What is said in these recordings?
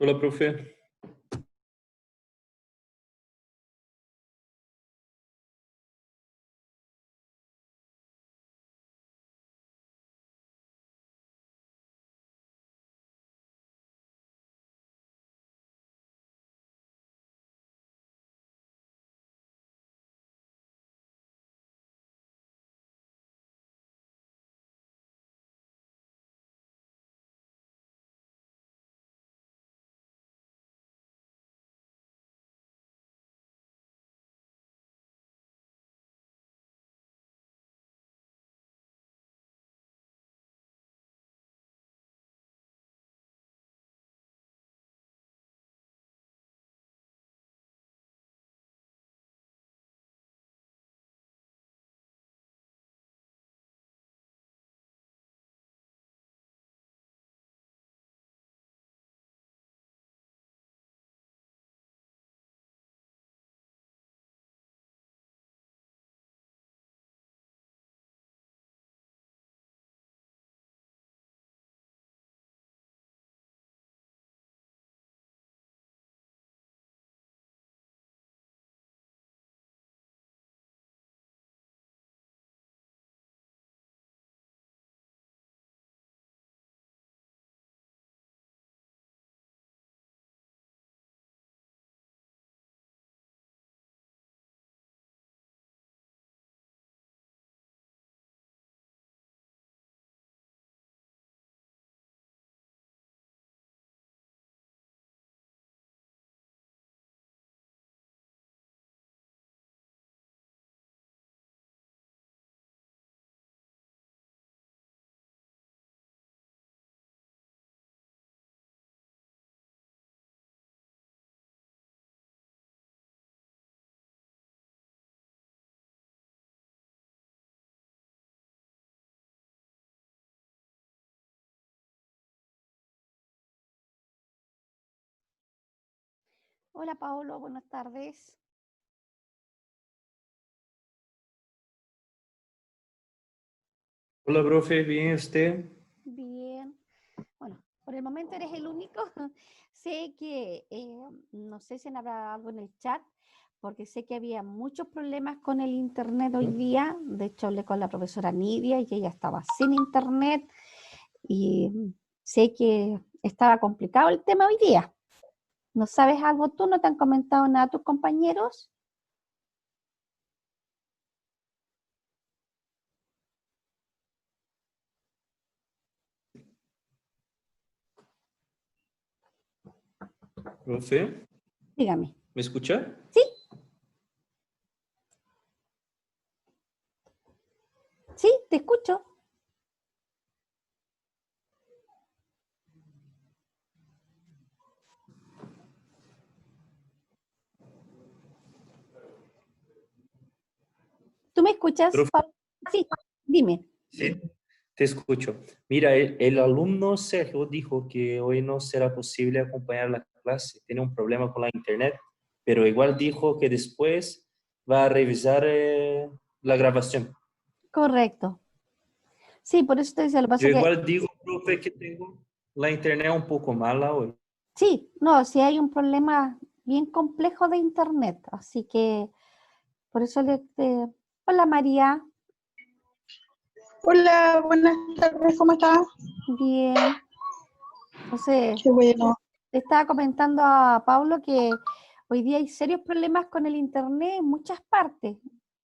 Hola, profe. Hola Paolo, buenas tardes. Hola, profe. ¿Bien usted? Bien. Bueno, por el momento eres el único. Sé que, no sé si habrá algo en el chat, porque sé que había muchos problemas con el internet hoy día. De hecho, hablé con la profesora Nidia y ella estaba sin internet y sé que estaba complicado el tema hoy día. ¿No sabes algo tú? ¿No te han comentado nada tus compañeros? Profe, Dígame. ¿me escucha? ¿Sí? ¿Sí? ¿Te escucho? ¿Tú me escuchas, Profe, Paolo? Sí, dime. sí, te escucho. Mira, el alumno Sergio dijo que hoy no será posible acompañar la clase. Tiene un problema con la internet, pero igual dijo que después va a revisar la grabación. Correcto. Sí, por eso te decía, lo que pasa Yo es que igual digo, profe, que tengo la internet un poco mala hoy. sí, no, sí hay un problema bien complejo de internet, así que por eso hola María, Hola, buenas tardes, ¿cómo estás? bien. Entonces, Qué bueno. le estaba comentando a Paulo que hoy día hay serios problemas con el internet en muchas partes,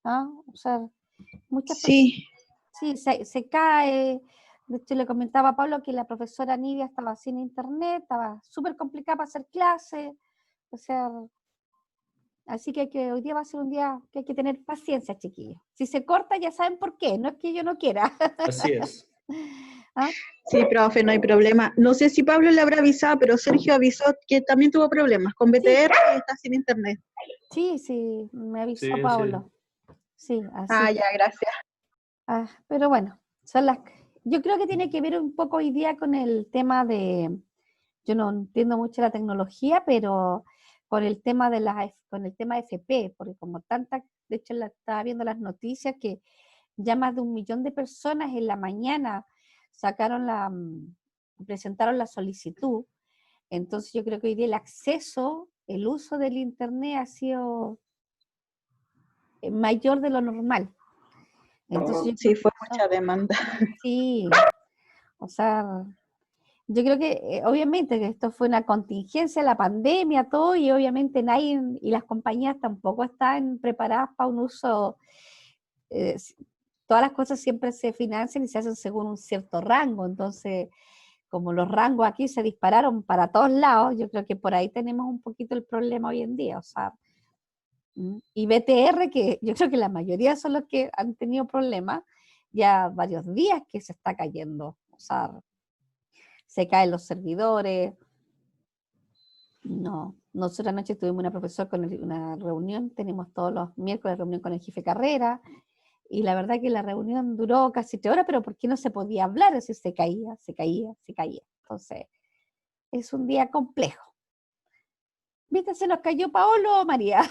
¿ah? O sea, muchas personas, Sí, sí, se cae. De hecho, le comentaba a Pablo que la profesora Nidia estaba sin internet, estaba súper complicada para hacer clases, o sea, así que hoy día va a ser un día que hay que tener paciencia, chiquillos. Si se corta, ya saben por qué, no es que yo no quiera. Así es. ¿Ah? sí, profe, no hay problema. No sé si Pablo le habrá avisado, pero Sergio avisó que también tuvo problemas con Sí, BTR y está sin internet. sí, sí, me avisó Sí, sí. Pablo. Sí, así Ah, que, ya, gracias. pero bueno, yo creo que tiene que ver un poco hoy día con el tema yo no entiendo mucho la tecnología, pero con el tema con el tema FP, porque como de hecho estaba viendo las noticias que ya más de 1 millón de personas en la mañana presentaron la solicitud Entonces yo creo que hoy día el acceso, el uso del internet ha sido mayor de lo normal. Entonces yo Sí, creo que fue eso, mucha demanda. sí, o sea, yo creo que obviamente que esto fue una contingencia, la pandemia, todo, y obviamente nadie, y las compañías tampoco están preparadas para un uso, eh, todas las cosas siempre se financian y se hacen según un cierto rango, entonces como los rangos aquí se dispararon para todos lados, yo creo que por ahí tenemos un poquito el problema hoy en día, o sea, y BTR, que yo creo que la mayoría son los que han tenido problemas, ya varios días que se está cayendo, o sea, se caen los servidores. No, nosotros anoche tuvimos una profesora con una reunión, tenemos todos los miércoles reunión con el jefe de carrera, y la verdad que la reunión duró casi 3 horas, pero ¿por qué no se podía hablar? Es decir, se caía, se caía, se caía. Entonces, es un día complejo. ¿Viste? Se nos cayó Paolo, María.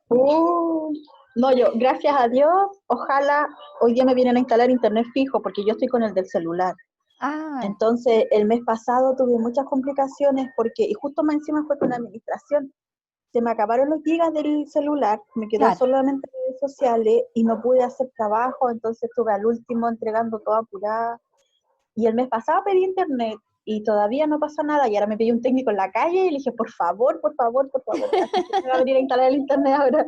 Uh, no, yo, gracias a Dios, ojalá hoy día me vienen a instalar internet fijo, porque yo estoy con el del celular. Ah, Entonces, el mes pasado tuve muchas complicaciones porque, y justo más encima fue con la administración, se me acabaron los gigas del celular, me quedó claro. solamente redes sociales y no pude hacer trabajo, entonces estuve al último entregando todo apurada. Y el mes pasado pedí internet y todavía no pasa nada. Y ahora me pidió un técnico en la calle y le dije, por favor, por favor, por favor. Así que me va a venir a instalar el internet ahora.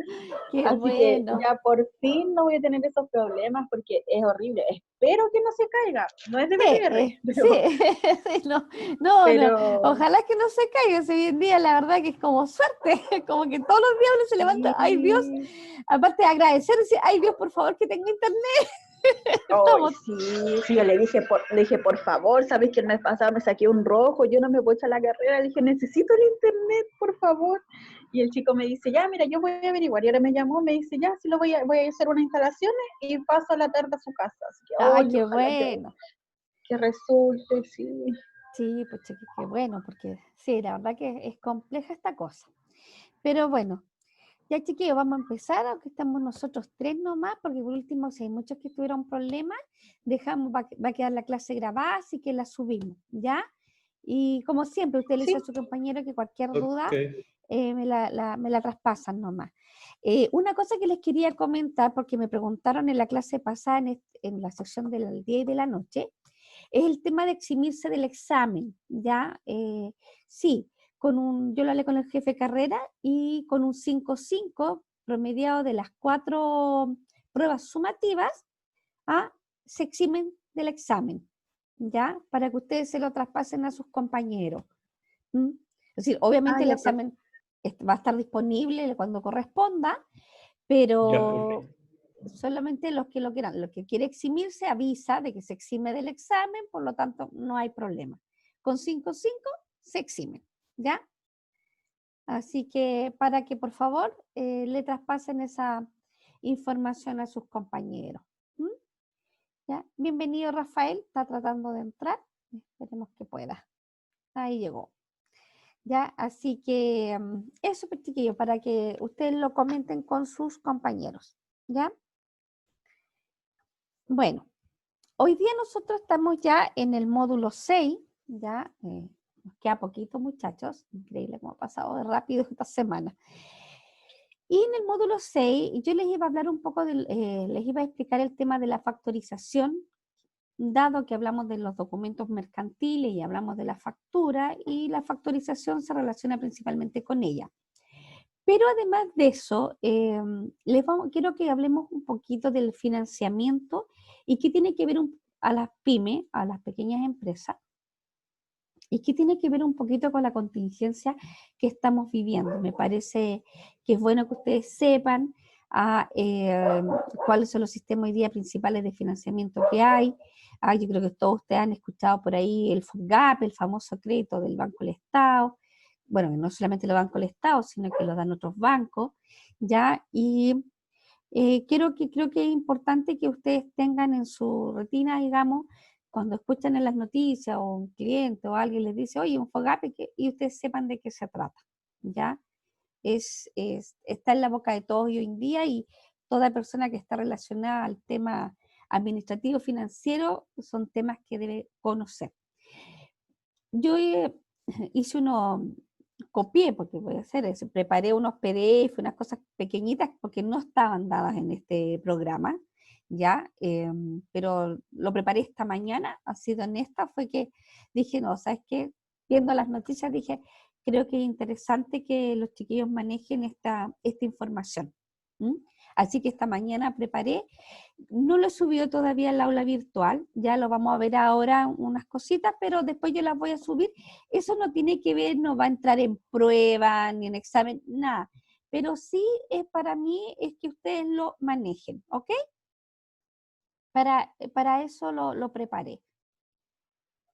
Qué Así que bueno. ya por fin no voy a tener esos problemas porque es horrible. Espero que no se caiga. No es de Sí, BTR, sí, sí, no, no, no, pero ojalá que no se caiga. Si hoy en día la verdad que es como suerte, como que todos los diablos se levantan, ay Dios, sí. aparte de agradecer, decir, ay Dios, por favor que tenga internet. Ay, Vamos, sí, sí, yo le dije, por favor, sabes que el mes pasado me saqué un rojo, yo no me voy a echar la carrera, le dije, necesito el internet, por favor. Y el chico me dice, ya, mira, yo voy a averiguar. Y ahora me llamó, me dice, ya, sí voy a hacer unas instalaciones y paso la tarde a su casa. Así que, ay, oye, qué ojalá bueno. que resulte, sí. Sí, pues chiqui, qué bueno, porque sí, la verdad que es compleja esta cosa. Pero bueno, ya chiquillos, vamos a empezar, aunque estamos nosotros 3 nomás, porque por último, si hay muchos que tuvieron problemas, dejamos, va a quedar la clase grabada, así que la subimos, ¿ya? Y como siempre, usted le dice Sí, a su compañero que cualquier duda Ok. me la traspasan nomás. Una cosa que les quería comentar, porque me preguntaron en la clase pasada, en la sección del día y de la noche, es el tema de eximirse del examen, ¿ya? Sí, yo lo hablé con el jefe de carrera y con un 5,5 promediado de las 4 pruebas sumativas, ¿ah? Se eximen del examen, ¿ya? Para que ustedes se lo traspasen a sus compañeros. ¿Mm? Es decir, ah, obviamente el ya, examen va a estar disponible cuando corresponda, Ya, pero perfecto. solamente los que lo quieran. Los que quiere eximirse avisa de que se exime del examen, por lo tanto no hay problema. Con 5,5 se exime, ¿ya? Así que para que por favor le traspasen esa información a sus compañeros. ¿Mm? ¿Ya? Bienvenido Rafael, está tratando de entrar. Esperemos que pueda. Ahí llegó. ¿Ya? Así que eso, pues, chiquillos, para que ustedes lo comenten con sus compañeros. ¿Ya? Bueno, hoy día nosotros estamos ya en el módulo 6, ya nos queda poquito, muchachos, increíble cómo ha pasado de rápido esta semana. Y en el módulo 6 yo les iba a hablar un poco, les iba a explicar el tema de la factorización, dado que hablamos de los documentos mercantiles y hablamos de la factura, y la factorización se relaciona principalmente con ella. Pero además de eso, quiero que hablemos un poquito del financiamiento y qué tiene que ver a las pymes, a las pequeñas empresas, y qué tiene que ver un poquito con la contingencia que estamos viviendo. Me parece que es bueno que ustedes sepan cuáles son los sistemas hoy día principales de financiamiento que hay. Yo creo que todos ustedes han escuchado por ahí el FOGAP, el famoso crédito del Banco del Estado. Bueno, no solamente lo Banco del Estado, sino que lo dan otros bancos, ¿ya? Y creo que es importante que ustedes tengan en su rutina, digamos, cuando escuchan en las noticias o un cliente o alguien les dice, oye, un FOGAPE, y ustedes sepan de qué se trata, ¿ya? Está en la boca de todos hoy en día, y toda persona que está relacionada al tema administrativo financiero son temas que debe conocer. Yo hice copié, porque voy a hacer eso, preparé unos PDF, unas cosas pequeñitas, porque no estaban dadas en este programa, ¿ya? Pero lo preparé esta mañana, ha sido en esta, fue que dije, no, ¿sabes qué? Viendo las noticias dije, creo que es interesante que los chiquillos manejen esta información. ¿Mm? Así que esta mañana preparé, no lo he subido todavía al aula virtual, ya lo vamos a ver ahora unas cositas, pero después yo las voy a subir. Eso no tiene que ver, no va a entrar en prueba, ni en examen, nada. Pero sí es para mí, es que ustedes lo manejen, ¿ok? Para eso lo preparé.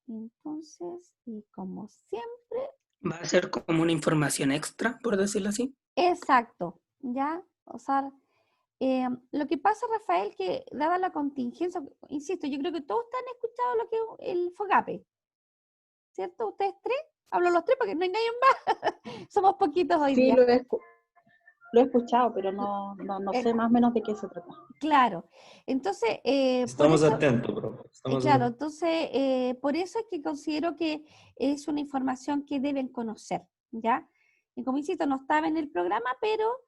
Entonces, y como siempre, Va a ser como una información extra, por decirlo así. exacto, ¿ya? O sea, lo que pasa, Rafael, que dada la contingencia, insisto, yo creo que todos han escuchado lo que es el FOGAPE, ¿cierto? ¿Ustedes tres? Hablo los tres porque no hay nadie más. Somos poquitos hoy Sí, día. lo he escuchado, pero no sé más o menos de qué se trata. Claro. Entonces, Estamos atentos, bro. claro, entonces, por eso es que considero que es una información que deben conocer, ¿ya? Y como insisto, no estaba en el programa, pero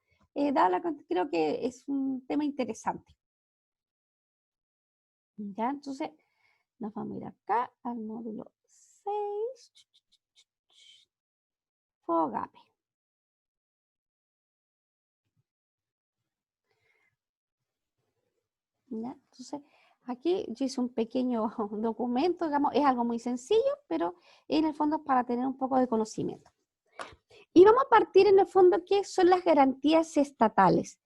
creo que es un tema interesante. ¿Ya? Entonces, nos vamos a ir acá al módulo 6. FOGAPE. ¿Ya? Entonces, aquí yo hice un pequeño documento, digamos, es algo muy sencillo, pero en el fondo es para tener un poco de conocimiento. Y vamos a partir en el fondo qué son las garantías estatales,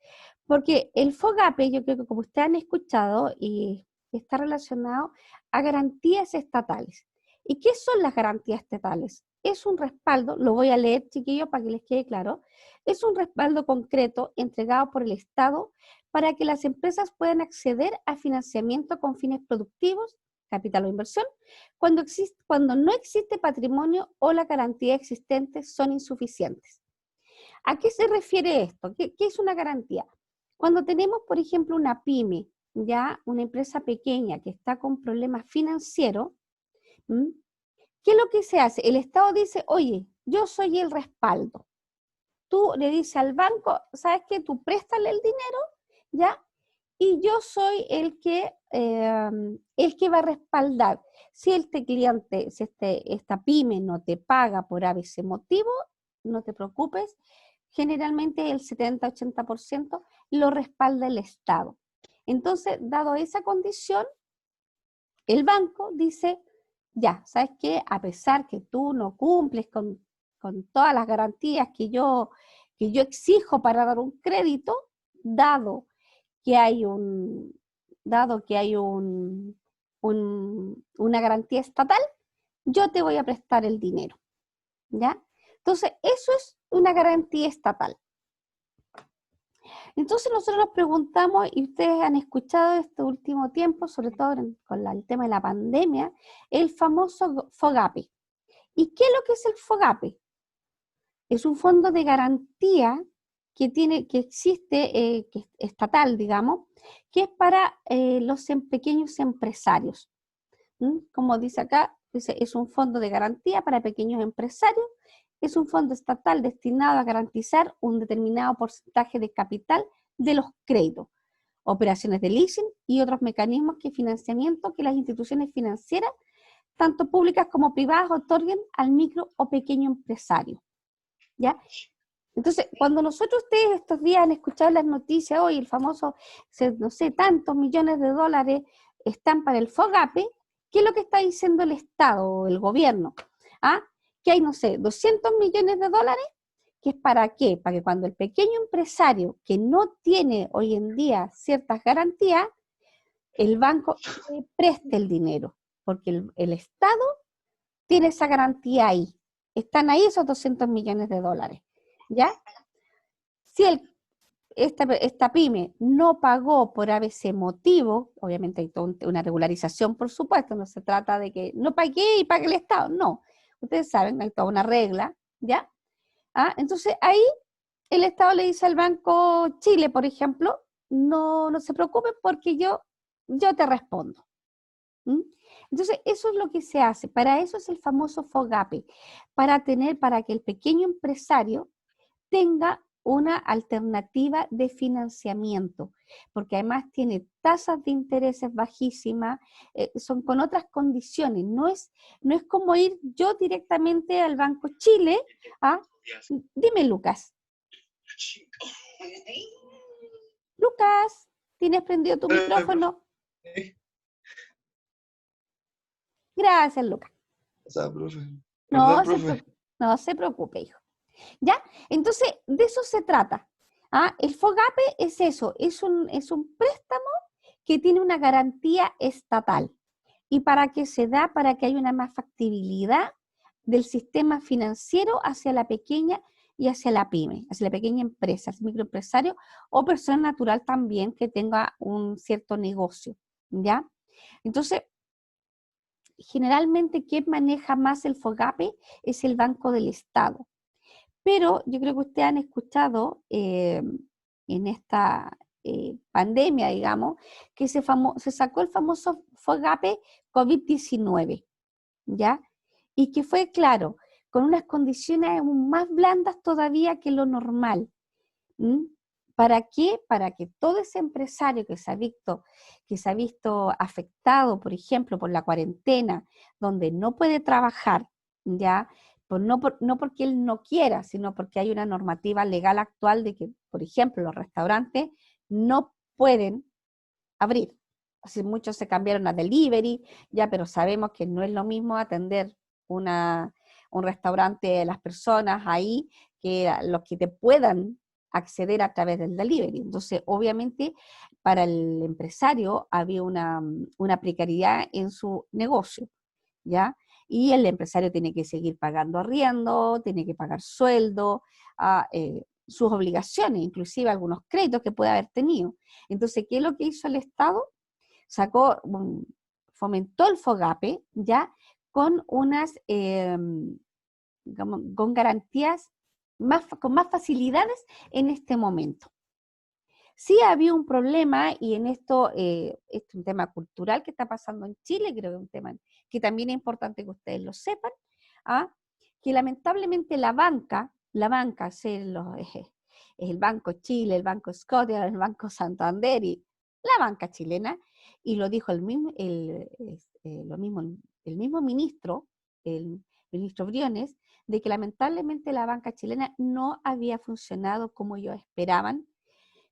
porque el FOGAPE, yo creo que como ustedes han escuchado, y está relacionado a garantías estatales. ¿Y qué son las garantías estatales? Es un respaldo, lo voy a leer, chiquillos, para que les quede claro, es un respaldo concreto entregado por el Estado para que las empresas puedan acceder a financiamiento con fines productivos, capital o inversión, cuando no existe patrimonio o la garantía existente son insuficientes. ¿A qué se refiere esto? ¿Qué es una garantía? Cuando tenemos, por ejemplo, una pyme, ya una empresa pequeña que está con problemas financieros, ¿qué es lo que se hace? El Estado dice, oye, yo soy el respaldo. Tú le dices al banco, ¿sabes qué? Tú préstale el dinero, ¿ya? Y yo soy el que va a respaldar. Si este cliente, si esta pyme no te paga por ABC motivo, no te preocupes, generalmente el 70-80% lo respalda el Estado. Entonces, dado esa condición, el banco dice, ya, ¿sabes qué? A pesar que tú no cumples con todas las garantías que yo exijo para dar un crédito, dado que hay una garantía estatal, yo te voy a prestar el dinero, ¿ya? Entonces, eso es una garantía estatal. Entonces nosotros nos preguntamos, y ustedes han escuchado este último tiempo, sobre todo con el tema de la pandemia, el famoso FOGAPE. ¿Y qué es lo que es el FOGAPE? Es un fondo de garantía que existe, que es estatal, digamos, que es para los pequeños empresarios. Como dice acá, es un fondo de garantía para pequeños empresarios, es un fondo estatal destinado a garantizar un determinado porcentaje de capital de los créditos, operaciones de leasing y otros mecanismos de financiamiento que las instituciones financieras, tanto públicas como privadas, otorguen al micro o pequeño empresario. ¿Ya? Entonces, cuando ustedes estos días han escuchado las noticias, hoy el famoso, no sé, tantos millones de dólares están para el FOGAPE, ¿qué es lo que está diciendo el Estado o el gobierno? Que hay, no sé, 200 millones de dólares, ¿que es para qué? Para que cuando el pequeño empresario que no tiene hoy en día ciertas garantías, el banco le preste el dinero, porque el Estado tiene esa garantía ahí. Están ahí esos 200 millones de dólares, ¿ya? Si esta pyme no pagó por ABC motivo, obviamente hay toda una regularización, por supuesto, no se trata de que no pagué y pague el Estado, no. Ustedes saben, hay toda una regla, ¿ya? Entonces ahí el Estado le dice al Banco Chile, por ejemplo, no se preocupen porque yo te respondo. Entonces, eso es lo que se hace. Para eso es el famoso FOGAPE, para que el pequeño empresario tenga una alternativa de financiamiento, porque además tiene tasas de intereses bajísimas, son con otras condiciones, no es como ir yo directamente al Banco Chile, ¿ah? Dime, Lucas. Lucas, ¿tienes prendido tu micrófono? Gracias, Lucas. No se preocupe, hijo. ¿Ya? Entonces, de eso se trata. ¿Ah? El FOGAPE es eso, es un préstamo que tiene una garantía estatal. ¿Y para qué se da? Para que haya una más factibilidad del sistema financiero hacia la pequeña y hacia la pyme, hacia la pequeña empresa, el microempresario o persona natural también que tenga un cierto negocio. ¿Ya? Entonces, generalmente, ¿quién maneja más el FOGAPE? Es el Banco del Estado. Pero yo creo que ustedes han escuchado en esta pandemia, digamos, que se sacó el famoso FOGAPE COVID-19, ¿ya? Y que fue, claro, con unas condiciones aún más blandas todavía que lo normal. ¿Mm? ¿Para qué? Para que todo ese empresario que se ha visto afectado, por ejemplo, por la cuarentena, donde no puede trabajar, ¿ya? No porque él no quiera, sino porque hay una normativa legal actual de que, por ejemplo, los restaurantes no pueden abrir. Así muchos se cambiaron a delivery, ya, pero sabemos que no es lo mismo atender un restaurante a las personas ahí que a los que te puedan acceder a través del delivery. Entonces, obviamente, para el empresario había una precariedad en su negocio, ¿ya? Y el empresario tiene que seguir pagando arriendo, tiene que pagar sueldo, sus obligaciones, inclusive algunos créditos que puede haber tenido. Entonces, ¿qué es lo que hizo el Estado? Fomentó el FOGAPE, ¿ya? Con unas, con garantías, con más facilidades en este momento. Sí había un problema, y en esto es un tema cultural que está pasando en Chile, creo que es un tema que también es importante que ustedes lo sepan, que lamentablemente la banca, es el Banco Chile, el Banco Scotia, el Banco Santander y la banca chilena, y lo dijo el mismo ministro, el ministro Briones, de que lamentablemente la banca chilena no había funcionado como ellos esperaban,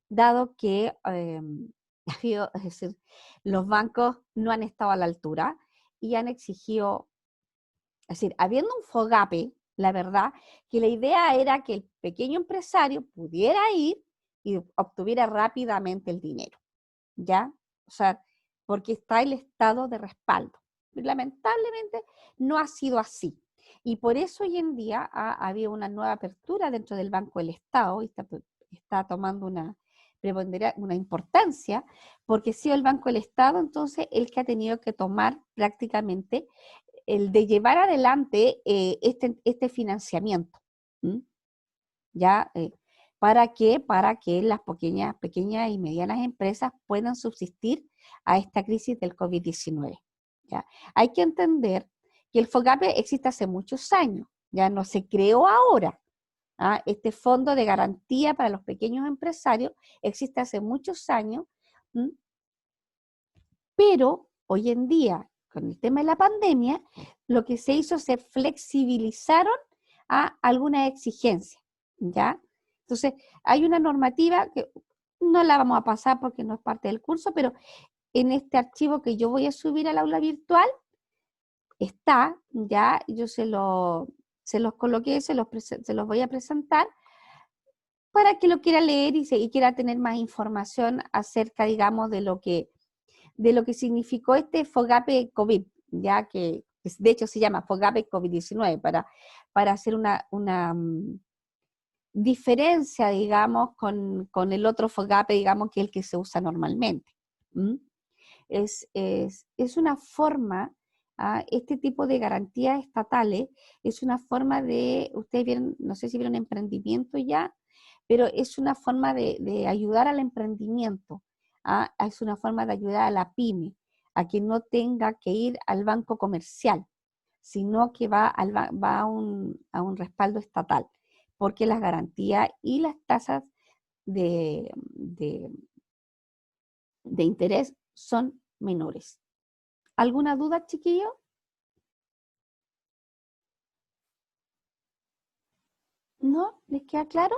dado que es decir, los bancos no han estado a la altura y han exigido, es decir, habiendo un FOGAPE, la verdad que la idea era que el pequeño empresario pudiera ir y obtuviera rápidamente el dinero, ¿ya? O sea, porque está el estado de respaldo. Lamentablemente no ha sido así. Y por eso hoy en día ha habido una nueva apertura dentro del Banco del Estado, y está tomando una importancia, porque ha sido el Banco del Estado entonces el que ha tenido que tomar prácticamente el de llevar adelante este financiamiento. ¿Ya? ¿Para qué? Para que las pequeñas y medianas empresas puedan subsistir a esta crisis del COVID-19. ¿Ya? Hay que entender que el FOGAPE existe hace muchos años, ya no se creó ahora. Este fondo de garantía para los pequeños empresarios existe hace muchos años, pero hoy en día, con el tema de la pandemia, lo que se hizo es que se flexibilizaron a algunas exigencias, ¿ya? Entonces, hay una normativa que no la vamos a pasar porque no es parte del curso, pero en este archivo que yo voy a subir al aula virtual, está, ya, yo se los coloqué, se los voy a presentar para que lo quiera leer y quiera tener más información acerca, digamos, de lo que significó este FOGAPE COVID, ya que de hecho se llama FOGAPE COVID-19, para hacer una diferencia, digamos, con el otro FOGAPE, digamos, que es el que se usa normalmente. Es una forma, este tipo de garantías estatales, es una forma de, ustedes vieron, no sé si vieron emprendimiento ya, pero es una forma de ayudar al emprendimiento, es una forma de ayudar a la pyme, a que no tenga que ir al banco comercial, sino que va, va a un respaldo estatal, porque las garantías y las tasas de interés son menores. ¿Alguna duda, chiquillo? ¿No? ¿Les queda claro?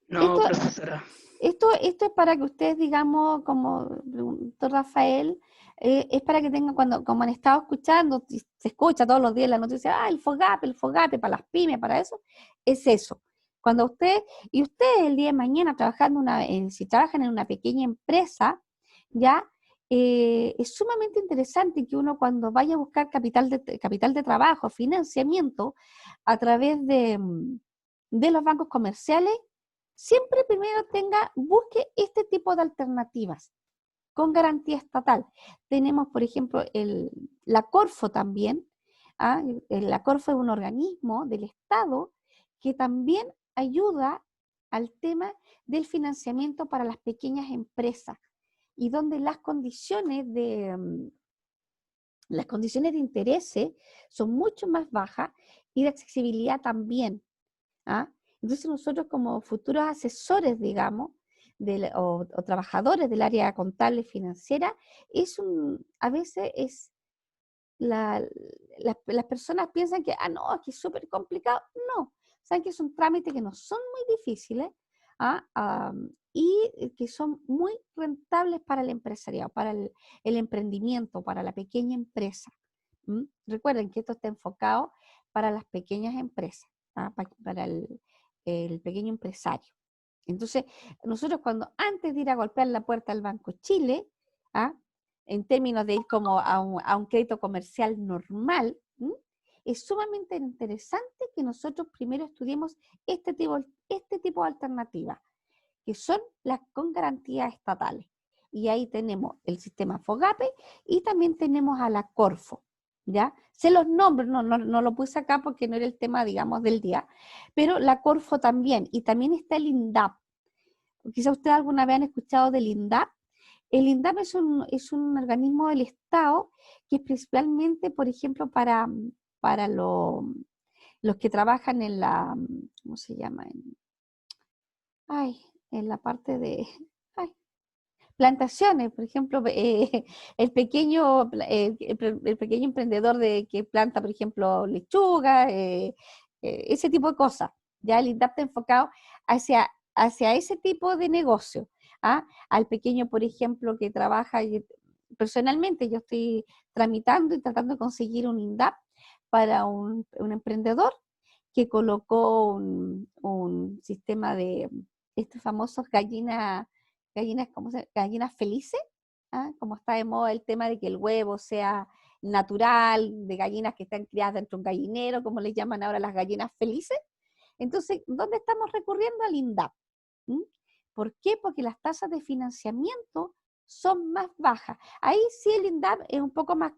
No, Esto, profesora. esto es para que ustedes, digamos, como preguntó Rafael, es para que tengan, cuando, como han estado escuchando, se escucha todos los días la noticia, el FOGAPE, para las pymes, para eso, es eso. Cuando ustedes el día de mañana trabajando si trabajan en una pequeña empresa, ya es sumamente interesante que uno cuando vaya a buscar capital de trabajo, financiamiento, a través de los bancos comerciales, siempre primero busque este tipo de alternativas con garantía estatal. Tenemos, por ejemplo, la Corfo también. La Corfo es un organismo del Estado que también ayuda al tema del financiamiento para las pequeñas empresas y donde las condiciones de interés son mucho más bajas y de accesibilidad también. Entonces nosotros como futuros asesores, digamos, o trabajadores del área contable financiera, a veces las personas piensan que, no, es que es súper complicado. No, saben que son trámites que no son muy difíciles y que son muy rentables para el empresariado, para el emprendimiento, para la pequeña empresa. Recuerden que esto está enfocado para las pequeñas empresas, para el pequeño empresario. Entonces, nosotros antes de ir a golpear la puerta al Banco Chile, en términos de ir como a un crédito comercial normal, es sumamente interesante que nosotros primero estudiemos este tipo de alternativas, que son las con garantías estatales. Y ahí tenemos el sistema FOGAPE y también tenemos a la Corfo, ¿ya? Sé los nombres, no lo puse acá porque no era el tema, digamos, del día, pero la Corfo también, y también está el INDAP. Quizá ustedes alguna vez han escuchado del INDAP. El INDAP es un organismo del Estado que es principalmente, por ejemplo, para los que trabajan en la, ¿cómo se llama? En la parte de plantaciones, por ejemplo, el pequeño emprendedor que planta, por ejemplo, lechuga, ese tipo de cosas. Ya el INDAP está enfocado hacia ese tipo de negocio. Al pequeño, por ejemplo, que trabaja, personalmente yo estoy tramitando y tratando de conseguir un INDAP para un emprendedor que colocó un sistema de estos famosos gallinas felices, como está de moda el tema de que el huevo sea natural, de gallinas que están criadas dentro de un gallinero, como les llaman ahora las gallinas felices. Entonces, ¿dónde estamos recurriendo? Al INDAP. ¿Por qué? Porque las tasas de financiamiento son más bajas. Ahí sí el INDAP es un poco más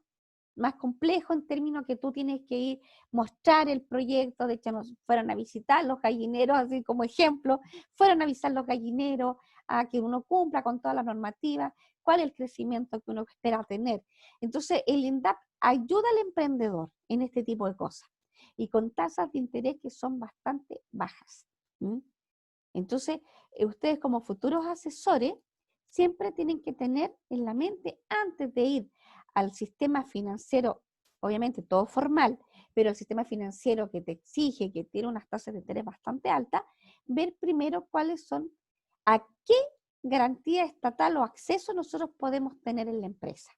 complejo en términos que tú tienes que ir, mostrar el proyecto. De hecho, nos fueron a visitar los gallineros, así como ejemplo, fueron a visitar los gallineros, a que uno cumpla con todas las normativas, cuál es el crecimiento que uno espera tener. Entonces, el INDAP ayuda al emprendedor en este tipo de cosas, y con tasas de interés que son bastante bajas. Entonces, ustedes como futuros asesores, siempre tienen que tener en la mente, antes de ir al sistema financiero, obviamente todo formal, pero el sistema financiero que te exige, que tiene unas tasas de interés bastante altas, ver primero cuáles son, a qué garantía estatal o acceso nosotros podemos tener en la empresa.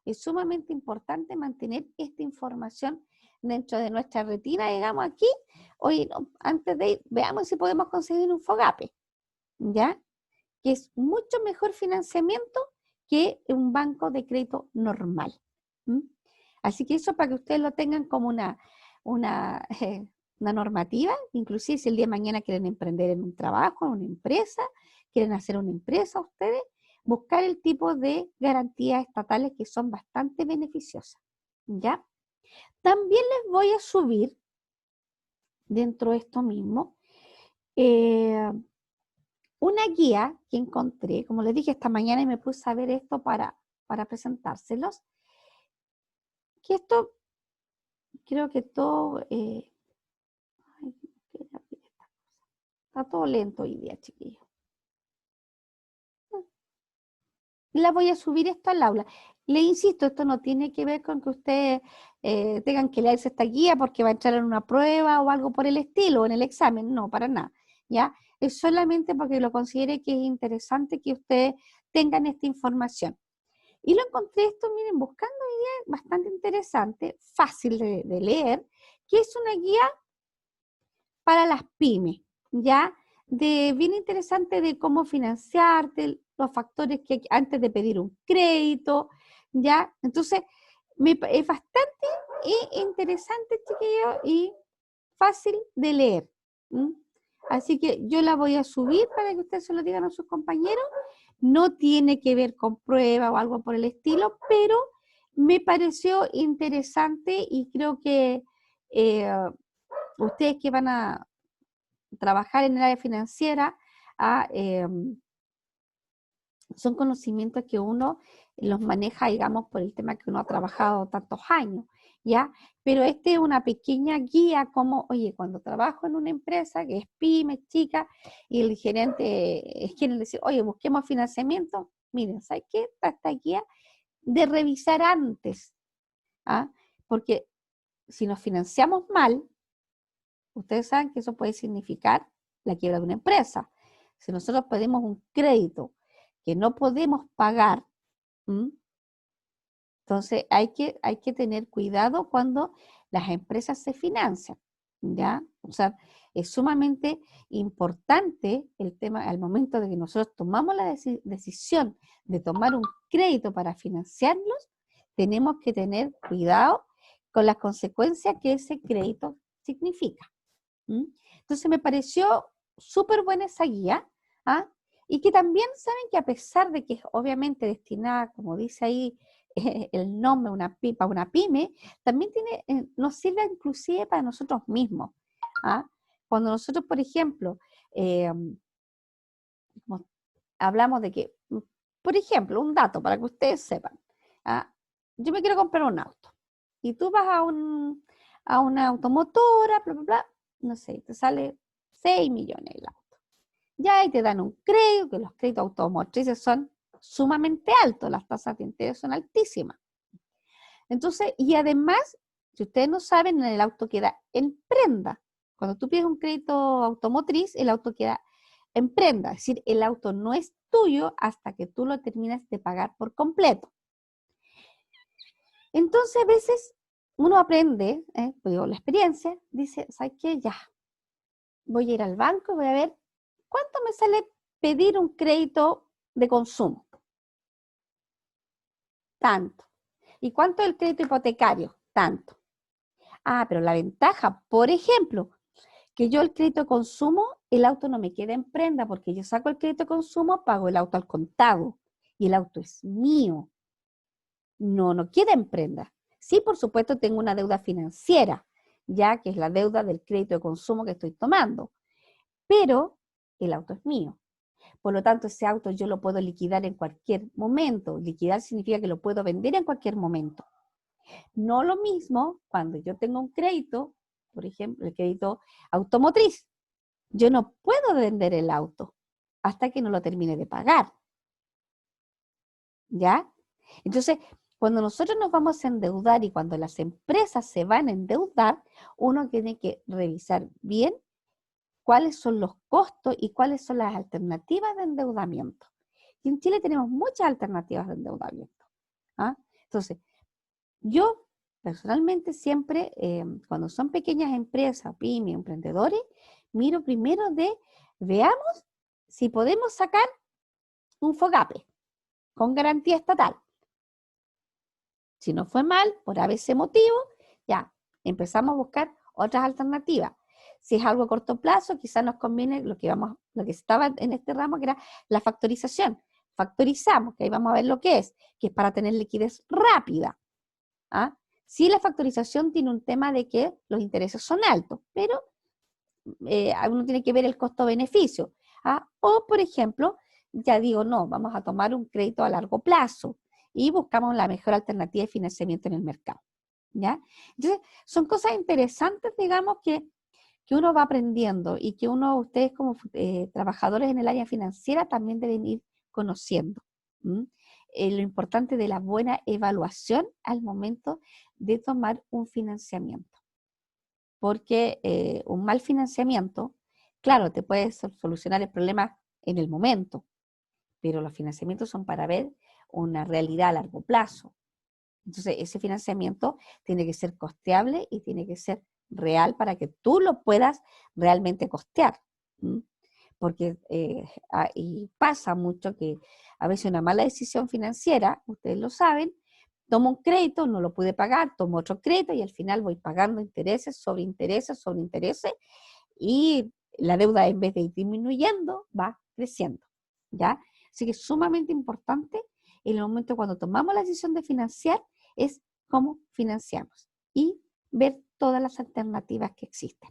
Es sumamente importante mantener esta información dentro de nuestra retina, digamos aquí. Hoy, antes de ir, veamos si podemos conseguir un FOGAPE, ¿ya? Que es mucho mejor financiamiento que un banco de crédito normal. Así que eso para que ustedes lo tengan como una normativa, inclusive si el día de mañana quieren emprender en un trabajo, en una empresa, quieren hacer una empresa ustedes, buscar el tipo de garantías estatales que son bastante beneficiosas, ¿ya? También les voy a subir, dentro de esto mismo, una guía que encontré, como les dije esta mañana y me puse a ver esto para para presentárselos. Que esto, creo que todo, ay, qué rápido esta cosa. Está todo lento hoy día, chiquillos. La voy a subir esto al aula. Le insisto, esto no tiene que ver con que ustedes tengan que leerse esta guía porque va a entrar en una prueba o algo por el estilo, o en el examen, no, para nada, ¿ya? Es solamente porque lo considere que es interesante que ustedes tengan esta información. Y lo encontré esto, miren, buscando guía bastante interesante, fácil de leer, que es una guía para las pymes, ¿ya? Bien interesante de cómo financiarte, los factores que hay antes de pedir un crédito, ¿ya? Entonces, es bastante interesante, chiquillos, y fácil de leer. ¿M? Así que yo la voy a subir para que ustedes se lo digan a sus compañeros. No tiene que ver con prueba o algo por el estilo, pero me pareció interesante y creo que ustedes que van a trabajar en el área financiera, son conocimientos que uno los maneja, digamos, por el tema que uno ha trabajado tantos años, ¿ya? Pero este es una pequeña guía como, oye, cuando trabajo en una empresa que es pyme, chica, y el gerente es quien le dice, oye, busquemos financiamiento, miren, ¿sabes qué? Está esta guía de revisar antes, ¿ah? Porque si nos financiamos mal, ustedes saben que eso puede significar la quiebra de una empresa. Si nosotros pedimos un crédito que no podemos pagar, entonces hay que tener cuidado cuando las empresas se financian, ¿ya? O sea, es sumamente importante el tema al momento de que nosotros tomamos la decisión de tomar un crédito para financiarnos, tenemos que tener cuidado con las consecuencias que ese crédito significa. Entonces me pareció súper buena esa guía, ¿ah? Y que también saben que a pesar de que es obviamente destinada, como dice ahí el nombre, para una pyme, también nos sirve inclusive para nosotros mismos, ¿ah? Cuando nosotros, por ejemplo, hablamos de que, por ejemplo, un dato para que ustedes sepan, ¿ah? Yo me quiero comprar un auto y tú vas a una automotora, bla, bla, bla, no sé, te sale 6 millones el auto. Ya ahí te dan un crédito, que los créditos automotrices son sumamente altos, las tasas de interés son altísimas. Entonces, y además, si ustedes no saben, el auto queda en prenda. Cuando tú pides un crédito automotriz, el auto queda en prenda, es decir, el auto no es tuyo hasta que tú lo terminas de pagar por completo. Entonces, a veces uno aprende, pues digo, la experiencia, dice, ¿sabes qué? Ya, voy a ir al banco y voy a ver cuánto me sale pedir un crédito de consumo. Tanto. ¿Y cuánto es el crédito hipotecario? Tanto. Ah, pero la ventaja, por ejemplo, que yo el crédito de consumo, el auto no me queda en prenda porque yo saco el crédito de consumo, pago el auto al contado y el auto es mío. No queda en prenda. Sí, por supuesto, tengo una deuda financiera, ya que es la deuda del crédito de consumo que estoy tomando, pero el auto es mío. Por lo tanto, ese auto yo lo puedo liquidar en cualquier momento. Liquidar significa que lo puedo vender en cualquier momento. No lo mismo cuando yo tengo un crédito, por ejemplo, el crédito automotriz. Yo no puedo vender el auto hasta que no lo termine de pagar. ¿Ya? Entonces, cuando nosotros nos vamos a endeudar y cuando las empresas se van a endeudar, uno tiene que revisar bien cuáles son los costos y cuáles son las alternativas de endeudamiento. Y en Chile tenemos muchas alternativas de endeudamiento, ¿ah? Entonces, yo personalmente siempre, cuando son pequeñas empresas, pymes, emprendedores, miro primero veamos si podemos sacar un FOGAPE con garantía estatal. Si no fue mal, por ABC motivo, ya empezamos a buscar otras alternativas. Si es algo a corto plazo, quizás nos conviene lo que estaba en este ramo, que era la factorización. Factorizamos, que ahí vamos a ver lo que es para tener liquidez rápida. ¿Ah? Sí, la factorización tiene un tema de que los intereses son altos, pero uno tiene que ver el costo-beneficio. ¿Ah? O, por ejemplo, ya digo, no, vamos a tomar un crédito a largo plazo y buscamos la mejor alternativa de financiamiento en el mercado, ¿ya? Entonces, son cosas interesantes, digamos, que uno va aprendiendo y que ustedes como trabajadores en el área financiera también deben ir conociendo. Lo importante de la buena evaluación al momento de tomar un financiamiento. Porque un mal financiamiento, claro, te puede solucionar el problema en el momento, pero los financiamientos son para ver una realidad a largo plazo. Entonces, ese financiamiento tiene que ser costeable y tiene que ser real para que tú lo puedas realmente costear. Porque y pasa mucho que a veces una mala decisión financiera, ustedes lo saben, tomo un crédito, no lo pude pagar, tomo otro crédito y al final voy pagando intereses sobre intereses sobre intereses y la deuda en vez de ir disminuyendo va creciendo, ¿ya? Así que es sumamente importante en el momento cuando tomamos la decisión de financiar es cómo financiamos y ver todas las alternativas que existen.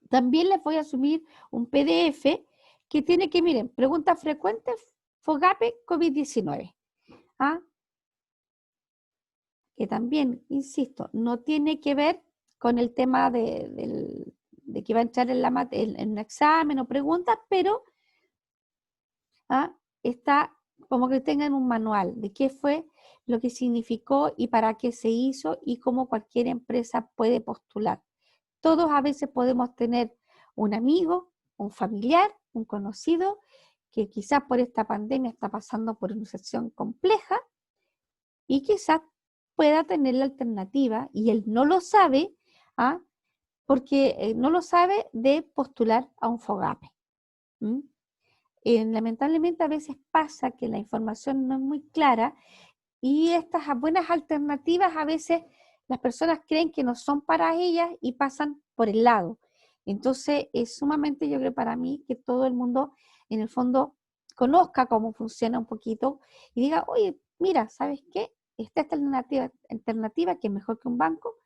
También les voy a subir un PDF que tiene que, miren, preguntas frecuentes, FOGAPE COVID-19. Que también, insisto, no tiene que ver con el tema de que va a entrar en un examen o preguntas, pero está como que tengan un manual de qué fue lo que significó y para qué se hizo y cómo cualquier empresa puede postular. Todos a veces podemos tener un amigo, un familiar, un conocido, que quizás por esta pandemia está pasando por una situación compleja y quizás pueda tener la alternativa, y él no lo sabe, porque no lo sabe de postular a un FOGAPE. Lamentablemente a veces pasa que la información no es muy clara y estas buenas alternativas a veces las personas creen que no son para ellas y pasan por el lado. Entonces es sumamente, yo creo para mí, que todo el mundo en el fondo conozca cómo funciona un poquito y diga, oye, mira, ¿sabes qué? Esta alternativa que es mejor que un banco,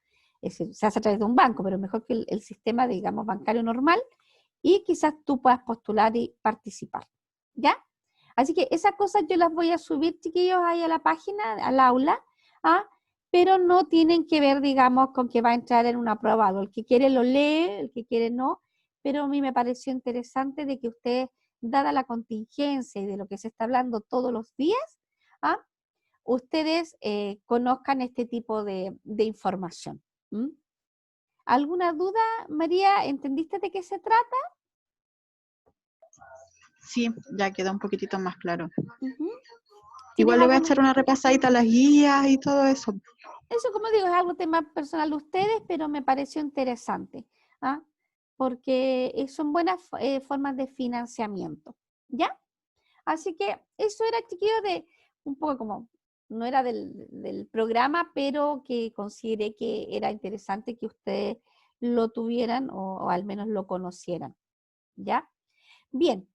es decir, se hace a través de un banco, pero mejor que el sistema, digamos, bancario normal, y quizás tú puedas postular y participar, ¿ya? Así que esas cosas yo las voy a subir, chiquillos, ahí a la página, al aula, pero no tienen que ver, digamos, con que va a entrar en un aprobado. El que quiere lo lee, el que quiere no, pero a mí me pareció interesante de que ustedes, dada la contingencia y de lo que se está hablando todos los días, ustedes conozcan este tipo de información. ¿Alguna duda, María? ¿Entendiste de qué se trata? Sí, ya queda un poquitito más claro. ¿Tienes Igual le voy a algún- echar una repasadita a las guías y todo eso. Eso, como digo, es algo tema personal de ustedes, pero me pareció interesante, porque son buenas formas de financiamiento, ¿ya? Así que eso era, chiquillo, de un poco como, no era del programa, pero que consideré que era interesante que ustedes lo tuvieran o al menos lo conocieran, ¿ya? Bien,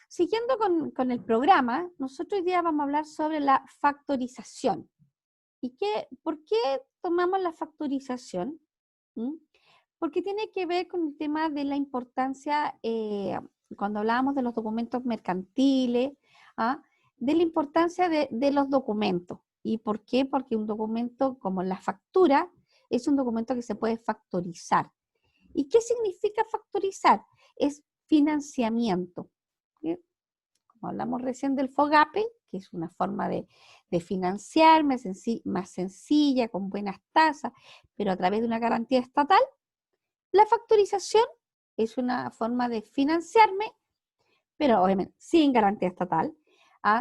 siguiendo con el programa, nosotros hoy día vamos a hablar sobre la factorización. ¿Por qué tomamos la factorización? Porque tiene que ver con el tema de la importancia, cuando hablábamos de los documentos mercantiles, de la importancia de los documentos. ¿Y por qué? Porque un documento como la factura es un documento que se puede factorizar. ¿Y qué significa factorizar? Es financiamiento. ¿Sí? Como hablamos recién del FOGAPE, que es una forma de financiar más sencilla, con buenas tasas, pero a través de una garantía estatal, la factorización es una forma de financiarme, pero obviamente sin garantía estatal,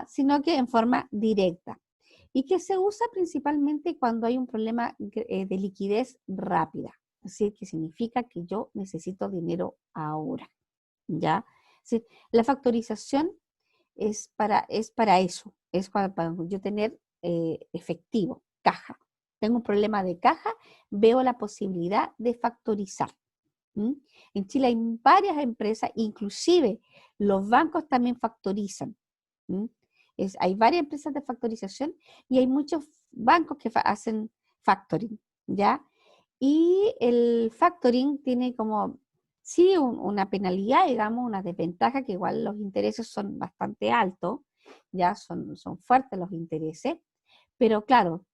sino que en forma directa. Y que se usa principalmente cuando hay un problema de liquidez rápida. Es decir, que significa que yo necesito dinero ahora, ¿ya? Es decir, la factorización es para eso, es para yo tener efectivo, caja. Tengo un problema de caja, veo la posibilidad de factorizar. En Chile hay varias empresas, inclusive los bancos también factorizan. Hay varias empresas de factorización y hay muchos bancos que hacen factoring, ¿ya? Y el factoring tiene como, sí, una penalidad, digamos, una desventaja, que igual los intereses son bastante altos, ya son fuertes los intereses, pero claro,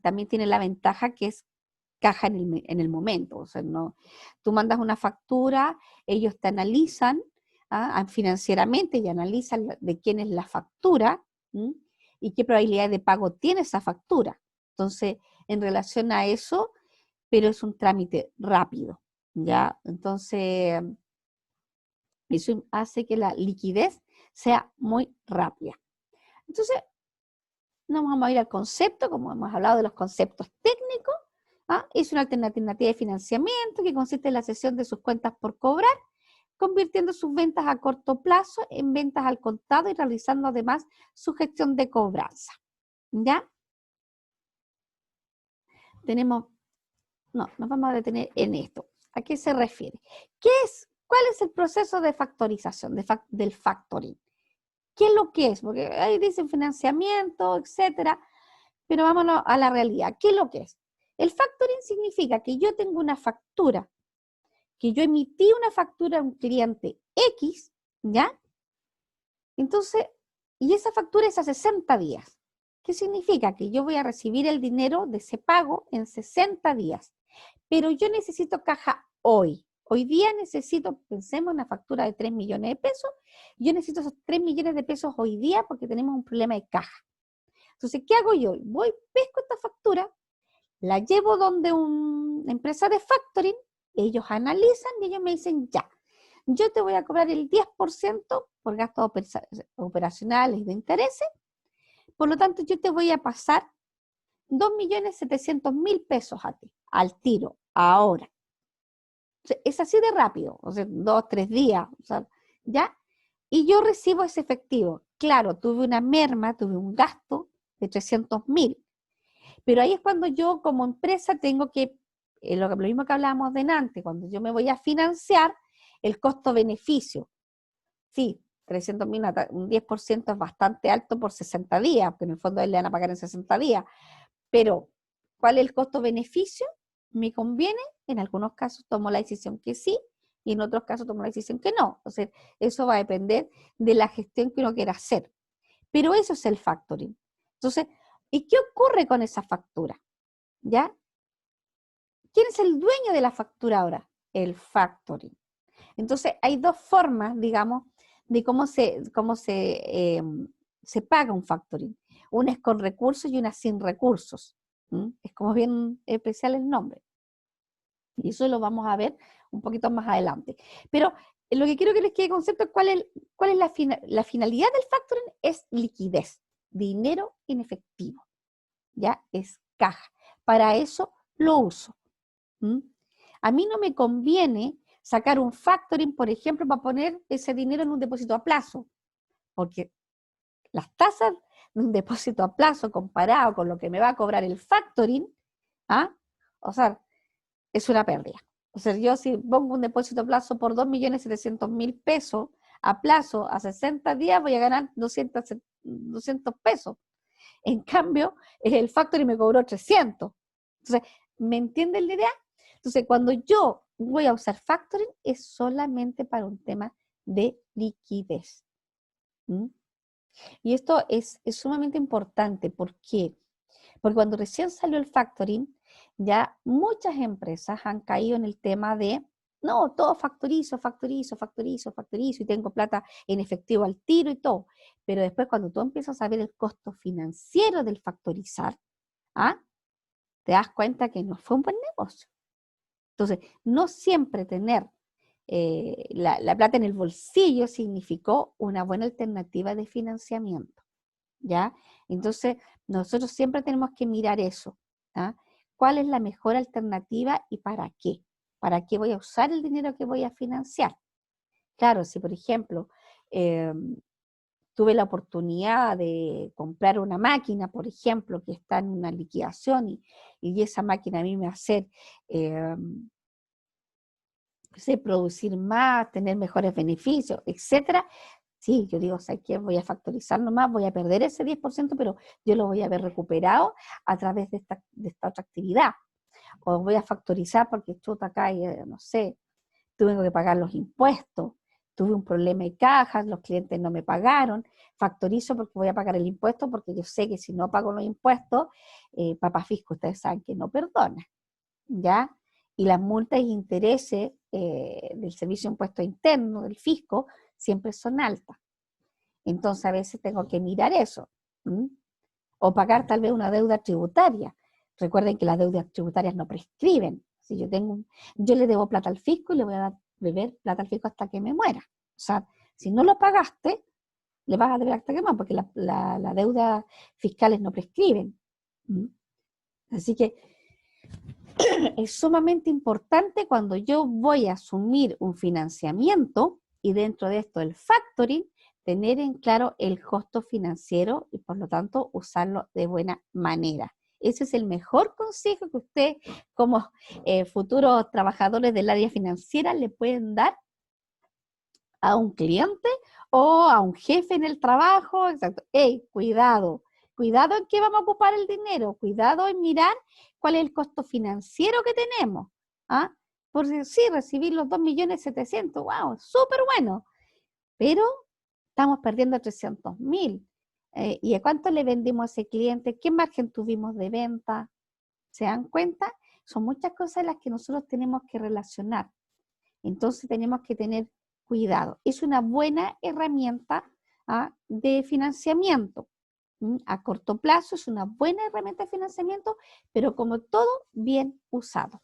también tiene la ventaja que es caja en el momento, o sea, no, tú mandas una factura, ellos te analizan financieramente y analizan de quién es la factura y qué probabilidad de pago tiene esa factura. Entonces, en relación a eso, pero es un trámite rápido, ¿ya? Entonces, eso hace que la liquidez sea muy rápida. Entonces, nos vamos a ir al concepto, como hemos hablado de los conceptos técnicos. Es una alternativa de financiamiento que consiste en la cesión de sus cuentas por cobrar, convirtiendo sus ventas a corto plazo en ventas al contado y realizando además su gestión de cobranza. ¿Ya? Nos vamos a detener en esto. ¿A qué se refiere? ¿Cuál es el proceso de factorización, del factoring? ¿Qué es lo que es? Porque ahí dicen financiamiento, etcétera, pero vámonos a la realidad. ¿Qué es lo que es? El factoring significa que yo tengo una factura, que yo emití una factura a un cliente X, ¿ya? Entonces, y esa factura es a 60 días. ¿Qué significa? Que yo voy a recibir el dinero de ese pago en 60 días. Pero yo necesito caja hoy. Hoy día pensemos en una factura de 3 millones de pesos, yo necesito esos 3 millones de pesos hoy día porque tenemos un problema de caja. Entonces, ¿qué hago yo? Pesco esta factura, la llevo donde una empresa de factoring, ellos analizan y ellos me dicen, ya, yo te voy a cobrar el 10% por gastos operacionales y de intereses, por lo tanto, yo te voy a pasar 2.700.000 pesos a ti, al tiro, ahora. O sea, es así de rápido, o sea, 2, 3 días, o sea, ¿ya? Y yo recibo ese efectivo. Claro, tuve una merma, tuve un gasto de 300.000, pero ahí es cuando yo como empresa tengo que, lo mismo que hablábamos delante, cuando yo me voy a financiar, el costo-beneficio. Sí, 300.000, un 10% es bastante alto por 60 días, porque en el fondo le van a pagar en 60 días, pero ¿cuál es el costo-beneficio? ¿Me conviene? En algunos casos tomo la decisión que sí, y en otros casos tomo la decisión que no. O sea, eso va a depender de la gestión que uno quiera hacer. Pero eso es el factoring. Entonces, ¿y qué ocurre con esa factura? ¿Ya? ¿Quién es el dueño de la factura ahora? El factoring. Entonces, hay dos formas, digamos, de cómo se paga un factoring. Una es con recursos y una sin recursos. Es como bien especial el nombre. Y eso lo vamos a ver un poquito más adelante. Pero lo que quiero que les quede concepto es cuál es la finalidad del factoring, es liquidez, dinero en efectivo. ¿Ya? Es caja. Para eso lo uso. A mí no me conviene sacar un factoring, por ejemplo, para poner ese dinero en un depósito a plazo, porque las tasas de un depósito a plazo comparado con lo que me va a cobrar el factoring, o sea, es una pérdida. O sea, yo si pongo un depósito a plazo por 2.700.000 pesos a plazo a 60 días voy a ganar 200 pesos. En cambio, el factoring me cobró 300. Entonces, ¿me entienden la idea? Entonces, cuando yo voy a usar factoring es solamente para un tema de liquidez. Y esto es sumamente importante. ¿Por qué? Porque cuando recién salió el factoring, ya muchas empresas han caído en el tema de, no, todo factorizo, y tengo plata en efectivo al tiro y todo. Pero después cuando tú empiezas a ver el costo financiero del factorizar, te das cuenta que no fue un buen negocio. Entonces, no siempre tener la plata en el bolsillo significó una buena alternativa de financiamiento, ¿ya? Entonces, nosotros siempre tenemos que mirar eso, ¿cuál es la mejor alternativa y para qué? ¿Para qué voy a usar el dinero que voy a financiar? Claro, si por ejemplo tuve la oportunidad de comprar una máquina, por ejemplo, que está en una liquidación y esa máquina a mí me va a hacer producir más, tener mejores beneficios, etcétera. Sí, yo digo, ¿sabes qué? Voy a factorizar nomás, voy a perder ese 10%, pero yo lo voy a haber recuperado a través de esta otra actividad. O voy a factorizar porque chuta acá, no sé, tengo que pagar los impuestos. tuve un problema de cajas, los clientes no me pagaron, factorizo porque voy a pagar el impuesto, porque yo sé que si no pago los impuestos, Papá Fisco, ustedes saben que no perdona, ¿ya? Y las multas e intereses del Servicio de Impuesto Interno, del fisco, siempre son altas. Entonces a veces tengo que mirar eso. ¿Mm? O pagar tal vez una deuda tributaria. Recuerden que las deudas tributarias no prescriben. Si yo le debo plata al fisco y le voy a deber plata al fisco hasta que me muera. O sea, si no lo pagaste, le vas a deber hasta que me muera, porque la deuda fiscales no prescriben. ¿Mm? Así que es sumamente importante cuando yo voy a asumir un financiamiento y dentro de esto el factoring, tener en claro el costo financiero y por lo tanto usarlo de buena manera. Ese es el mejor consejo que usted como futuros trabajadores del área financiera le pueden dar a un cliente o a un jefe en el trabajo. Exacto. Hey, cuidado, cuidado en qué vamos a ocupar el dinero, cuidado en mirar cuál es el costo financiero que tenemos. ¿Ah? Porque sí, recibir los 2.700.000, wow, súper bueno, pero estamos perdiendo 300.000. ¿Y a cuánto le vendimos a ese cliente? ¿Qué margen tuvimos de venta? ¿Se dan cuenta? Son muchas cosas las que nosotros tenemos que relacionar. Entonces tenemos que tener cuidado. Es una buena herramienta de financiamiento. A corto plazo es una buena herramienta de financiamiento, pero como todo, bien usado.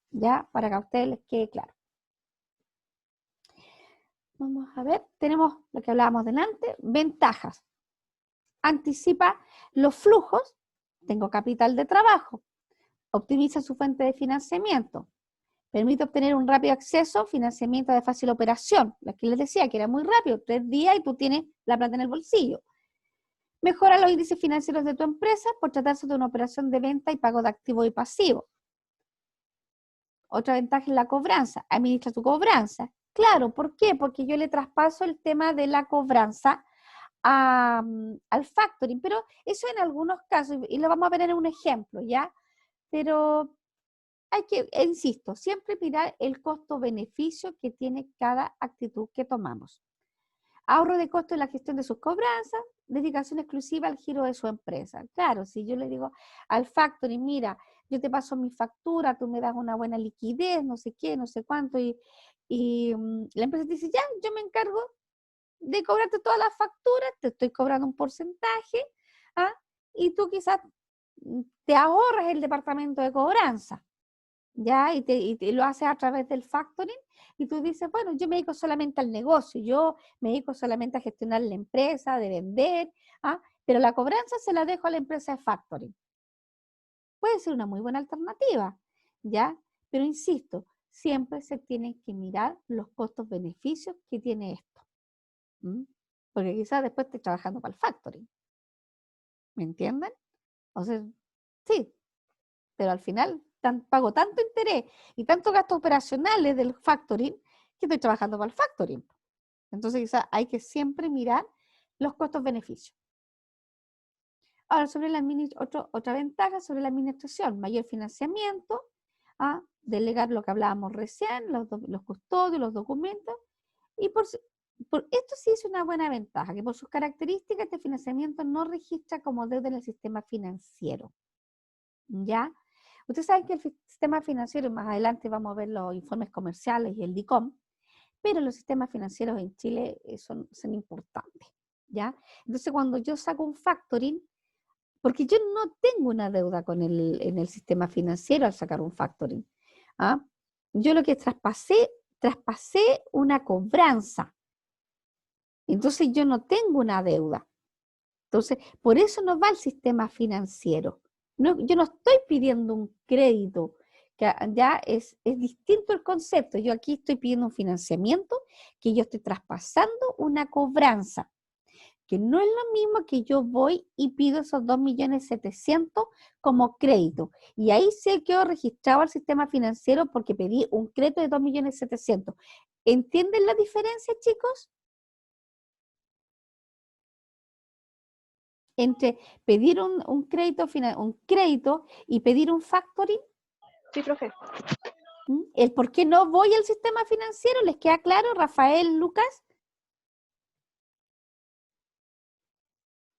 Ya, para que a ustedes les quede claro. Vamos a ver, tenemos lo que hablábamos delante, ventajas. Anticipa los flujos, tengo capital de trabajo, optimiza su fuente de financiamiento, permite obtener un rápido acceso, financiamiento de fácil operación, lo que les decía que era muy rápido, 3 días y tú tienes la plata en el bolsillo. Mejora los índices financieros de tu empresa por tratarse de una operación de venta y pago de activo y pasivo. Otra ventaja es la cobranza, administra tu cobranza. Claro, ¿por qué? Porque yo le traspaso el tema de la cobranza al factoring, pero eso en algunos casos, y lo vamos a ver en un ejemplo, ¿ya? Pero hay que, insisto, siempre mirar el costo-beneficio que tiene cada actitud que tomamos. Ahorro de costo en la gestión de sus cobranzas, dedicación exclusiva al giro de su empresa. Claro, si yo le digo al factoring, mira, yo te paso mi factura, tú me das una buena liquidez, no sé qué, no sé cuánto, y la empresa te dice, ya, yo me encargo de cobrarte todas las facturas, te estoy cobrando un porcentaje, y tú quizás te ahorras el departamento de cobranza, ¿ya? Y lo haces a través del factoring, y tú dices, bueno, yo me dedico solamente al negocio, yo me dedico solamente a gestionar la empresa, de vender, pero la cobranza se la dejo a la empresa de factoring. Puede ser una muy buena alternativa, ¿ya? Pero insisto, siempre se tienen que mirar los costos-beneficios que tiene esto. Porque quizás después estoy trabajando para el factoring. ¿Me entienden? O sea, sí, pero al final pago tanto interés y tantos gastos operacionales del factoring que estoy trabajando para el factoring. Entonces quizás hay que siempre mirar los costos-beneficios. Ahora, sobre otra ventaja sobre la administración, mayor financiamiento, delegar lo que hablábamos recién, los custodios, los documentos, y por esto sí es una buena ventaja, que por sus características este financiamiento no registra como deuda en el sistema financiero. ¿Ya? Ustedes saben que el sistema financiero, más adelante vamos a ver los informes comerciales y el DICOM, pero los sistemas financieros en Chile son importantes. ¿Ya? Entonces cuando yo saco un factoring, porque yo no tengo una deuda en el sistema financiero al sacar un factoring. Yo lo que traspasé una cobranza. Entonces yo no tengo una deuda. Entonces, por eso no va al sistema financiero. No, yo no estoy pidiendo un crédito, que ya es distinto el concepto. Yo aquí estoy pidiendo un financiamiento, que yo estoy traspasando una cobranza, que no es lo mismo que yo voy y pido esos 2.700.000 como crédito. Y ahí sí quedó registrado al sistema financiero porque pedí un crédito de 2.700.000. ¿Entienden la diferencia, chicos? Entre pedir un crédito y pedir un factoring. Sí, profe. El por qué no voy al sistema financiero, ¿les queda claro, Rafael, Lucas?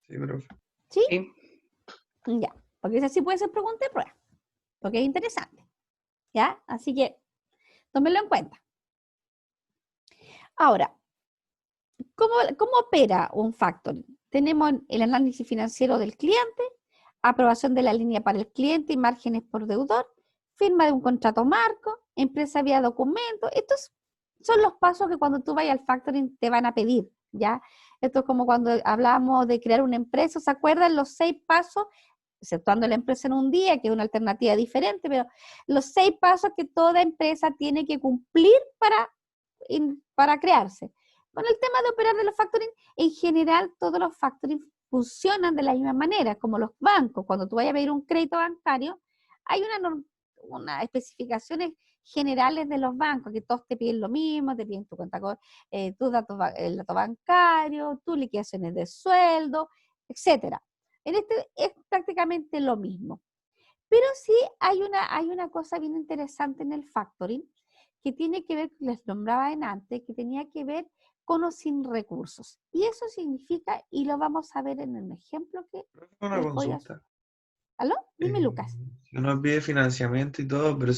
Sí, profe. ¿Sí? Sí. Ya, porque esa sí puede ser pregunta de prueba, porque es interesante. ¿Ya? Así que tómenlo en cuenta. Ahora, ¿cómo opera un factoring? Tenemos el análisis financiero del cliente, aprobación de la línea para el cliente y márgenes por deudor, firma de un contrato marco, empresa vía documento. Estos son los pasos que cuando tú vayas al factoring te van a pedir, ¿ya? Esto es como cuando hablábamos de crear una empresa, ¿se acuerdan los 6 pasos? Exceptuando la empresa en un día, que es una alternativa diferente, pero los 6 pasos que toda empresa tiene que cumplir para crearse. Con el tema de operar de los factoring, en general todos los factoring funcionan de la misma manera, como los bancos. Cuando tú vayas a pedir un crédito bancario, hay unas especificaciones generales de los bancos, que todos te piden lo mismo, te piden tu cuenta, tus datos, el dato bancario, tus liquidaciones de sueldo, etcétera. En este es prácticamente lo mismo. Pero sí hay una cosa bien interesante en el factoring, que tiene que ver, les nombraba en antes, que tenía que ver con o sin recursos. Y eso significa, y lo vamos a ver en el ejemplo que Una les voy a... consulta. ¿Aló? Dime, Lucas. Si uno pide financiamiento y todo, pero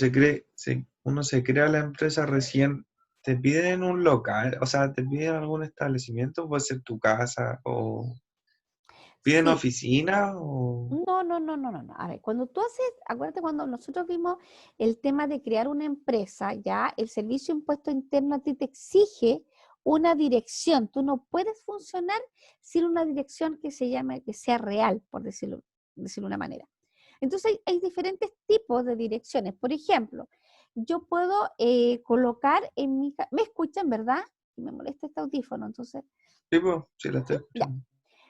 uno se crea la empresa recién, ¿te piden un local? O sea, ¿te piden algún establecimiento? ¿Puede ser tu casa? ¿O piden Sí. oficina? ¿O No. A ver, cuando tú haces, acuérdate cuando nosotros vimos el tema de crear una empresa, ya el servicio de impuesto interno a ti te exige una dirección. Tú no puedes funcionar sin una dirección que sea real, por decirlo de una manera. Entonces hay diferentes tipos de direcciones. Por ejemplo, yo puedo colocar en ¿me escuchan, verdad? Me molesta este audífono, entonces... tipo, si la estoy ¿Sí? Ya. escuchando?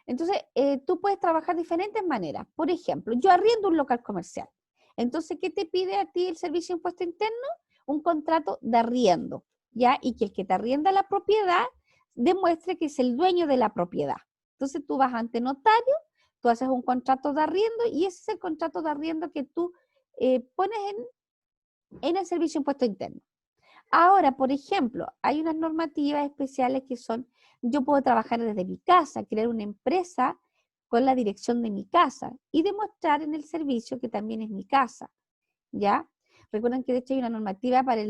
Entonces, tú puedes trabajar de diferentes maneras. Por ejemplo, yo arriendo un local comercial. Entonces, ¿qué te pide a ti el Servicio de Impuesto Interno? Un contrato de arriendo, ¿ya? Y que el que te arrienda la propiedad demuestre que es el dueño de la propiedad. Entonces, tú vas ante notario, tú haces un contrato de arriendo y ese es el contrato de arriendo que tú pones en el Servicio de Impuesto Interno. Ahora, por ejemplo, hay unas normativas especiales que son, yo puedo trabajar desde mi casa, crear una empresa con la dirección de mi casa y demostrar en el servicio que también es mi casa, ¿ya? Recuerden que de hecho hay una normativa para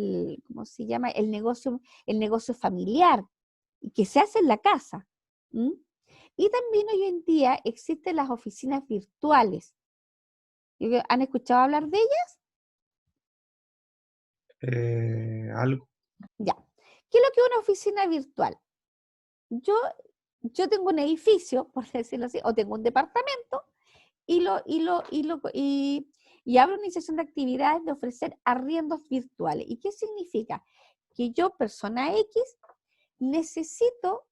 ¿cómo se llama? El negocio familiar, que se hace en la casa. ¿Mm? Y también hoy en día existen las oficinas virtuales. ¿Han escuchado hablar de ellas? Algo. Ya. ¿Qué es lo que es una oficina virtual? Yo tengo un edificio, por decirlo así, o tengo un departamento y abro una iniciación de actividades de ofrecer arriendos virtuales. ¿Y qué significa? Que yo, persona X, necesito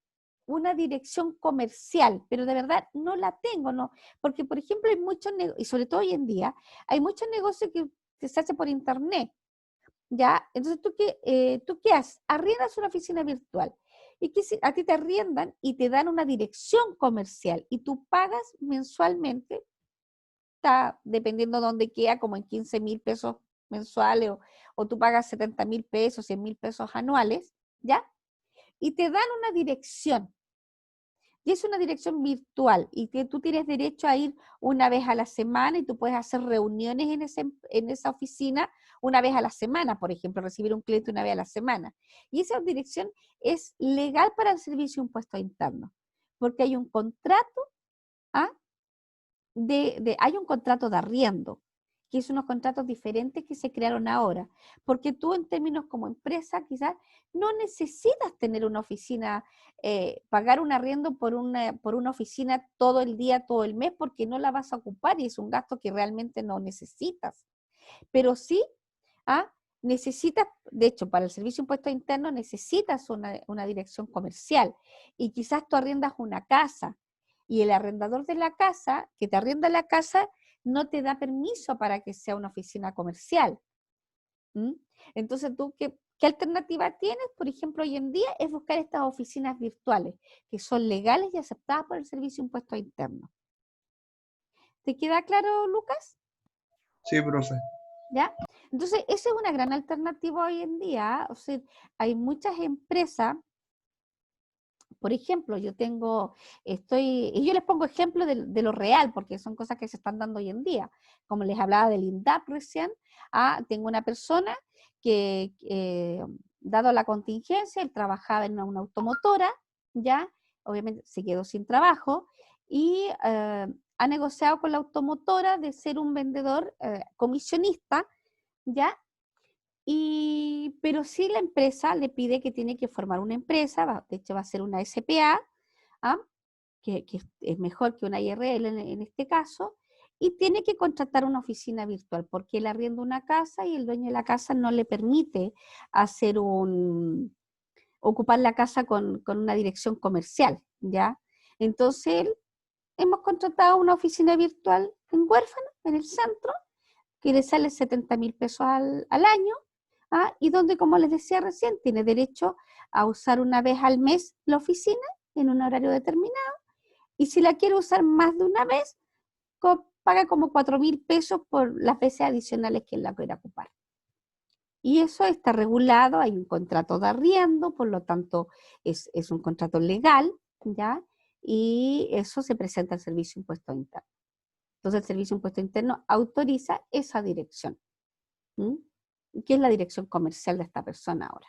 una dirección comercial, pero de verdad no la tengo, ¿no? Porque, por ejemplo, hay muchos negocios, y sobre todo hoy en día, hay muchos negocios que se hacen por internet. ¿Ya? Entonces, ¿tú qué haces? Arriendas una oficina virtual. Y que a ti te arriendan y te dan una dirección comercial y tú pagas mensualmente, está dependiendo de dónde queda, como en 15,000 pesos mensuales o tú pagas 70,000 pesos, 100,000 pesos anuales, ¿ya? Y te dan una dirección. Y es una dirección virtual y que tú tienes derecho a ir una vez a la semana y tú puedes hacer reuniones en esa oficina una vez a la semana, por ejemplo, recibir un cliente una vez a la semana. Y esa dirección es legal para el Servicio de Impuestos Internos, porque hay un contrato, ¿ah? Hay un contrato de arriendo, que es unos contratos diferentes que se crearon ahora, porque tú en términos como empresa quizás no necesitas tener una oficina, pagar un arriendo por una oficina todo el día, todo el mes, porque no la vas a ocupar y es un gasto que realmente no necesitas. Pero sí, necesitas, de hecho, para el Servicio de Impuestos Internos necesitas una dirección comercial y quizás tú arriendas una casa y el arrendador de la casa, que te arrienda la casa, no te da permiso para que sea una oficina comercial. ¿Mm? Entonces, ¿qué alternativa tienes? Por ejemplo, hoy en día es buscar estas oficinas virtuales que son legales y aceptadas por el Servicio de Impuestos Internos. ¿Te queda claro, Lucas? Sí, profe. ¿Ya? Entonces, esa es una gran alternativa hoy en día. O sea, hay muchas empresas, por ejemplo, y yo les pongo ejemplo de lo real, porque son cosas que se están dando hoy en día. Como les hablaba del INDAP recién, tengo una persona que, dado la contingencia, él trabajaba en una automotora, ya, obviamente se quedó sin trabajo, y ha negociado con la automotora de ser un vendedor comisionista, ¿ya? Pero sí la empresa le pide que tiene que formar una empresa, de hecho va a ser una SPA, ¿ah? que es mejor que una IRL en este caso, y tiene que contratar una oficina virtual, porque él arrienda una casa y el dueño de la casa no le permite ocupar la casa con una dirección comercial, ¿ya? Entonces, hemos contratado una oficina virtual en Huérfano, en el centro, que le sale 70.000 pesos al año, y donde, como les decía recién, tiene derecho a usar una vez al mes la oficina en un horario determinado, y si la quiere usar más de una vez, paga como 4.000 pesos por las veces adicionales que él la quiera ocupar. Y eso está regulado, hay un contrato de arriendo, por lo tanto es un contrato legal, ¿ya? Y eso se presenta al Servicio de Impuesto Interno. Entonces el Servicio de Impuesto Interno autoriza esa dirección, que es la dirección comercial de esta persona ahora.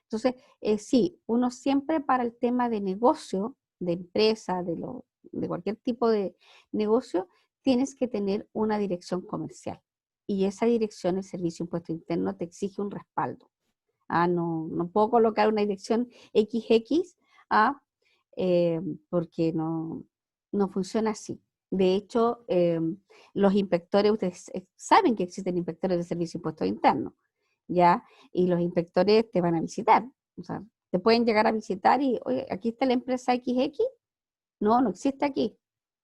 Entonces, sí, uno siempre para el tema de negocio, de empresa, de cualquier tipo de negocio, tienes que tener una dirección comercial. Y esa dirección, el Servicio de Impuesto Interno, te exige un respaldo. No puedo colocar una dirección XX, porque no funciona así. De hecho, los inspectores, ustedes saben que existen inspectores de Servicio de Impuestos Internos, ¿ya? Y los inspectores te van a visitar. O sea, te pueden llegar a visitar y, oye, aquí está la empresa XX. No existe aquí.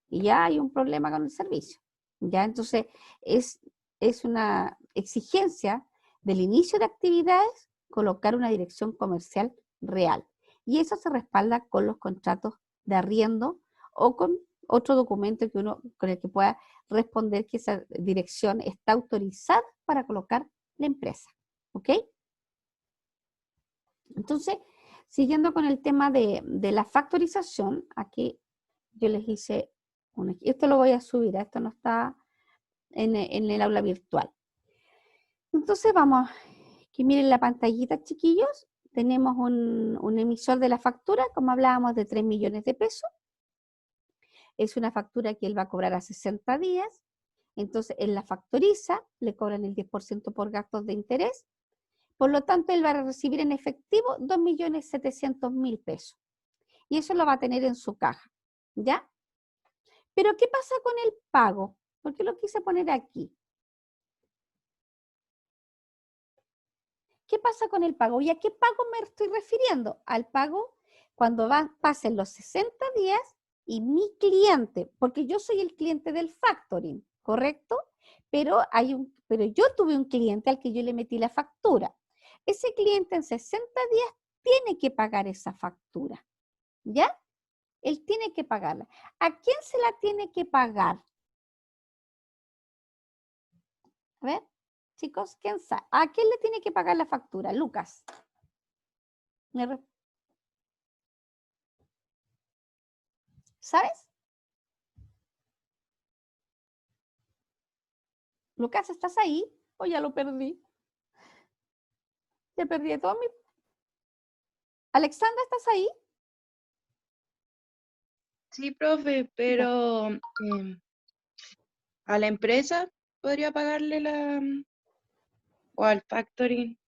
Y ya hay un problema con el servicio. ¿Ya? Entonces, es una exigencia del inicio de actividades colocar una dirección comercial real. Y eso se respalda con los contratos de arriendo o con otro documento con el que pueda responder que esa dirección está autorizada para colocar la empresa. ¿Ok? Entonces, siguiendo con el tema de la factorización, aquí yo les hice esto lo voy a subir, esto no está en el aula virtual. Entonces vamos, que miren la pantallita, chiquillos, tenemos un emisor de la factura, como hablábamos, de 3 millones de pesos. Es una factura que él va a cobrar a 60 días, entonces él la factoriza, le cobran el 10% por gastos de interés, por lo tanto él va a recibir en efectivo 2.700.000 pesos. Y eso lo va a tener en su caja, ¿ya? Pero ¿qué pasa con el pago? ¿Por qué lo quise poner aquí? ¿Qué pasa con el pago? ¿Y a qué pago me estoy refiriendo? Al pago cuando pasen los 60 días y mi cliente, porque yo soy el cliente del factoring, ¿correcto? Pero yo tuve un cliente al que yo le metí la factura. Ese cliente en 60 días tiene que pagar esa factura, ¿ya? Él tiene que pagarla. ¿A quién se la tiene que pagar? A ver, chicos, ¿quién sabe? ¿A quién le tiene que pagar la factura? Lucas. ¿Sabes? Lucas, ¿estás ahí? ¿O ya lo perdí? Ya perdí todo mi... Alexandra, ¿estás ahí? Sí, profe, pero a la empresa podría pagarle o al factoring.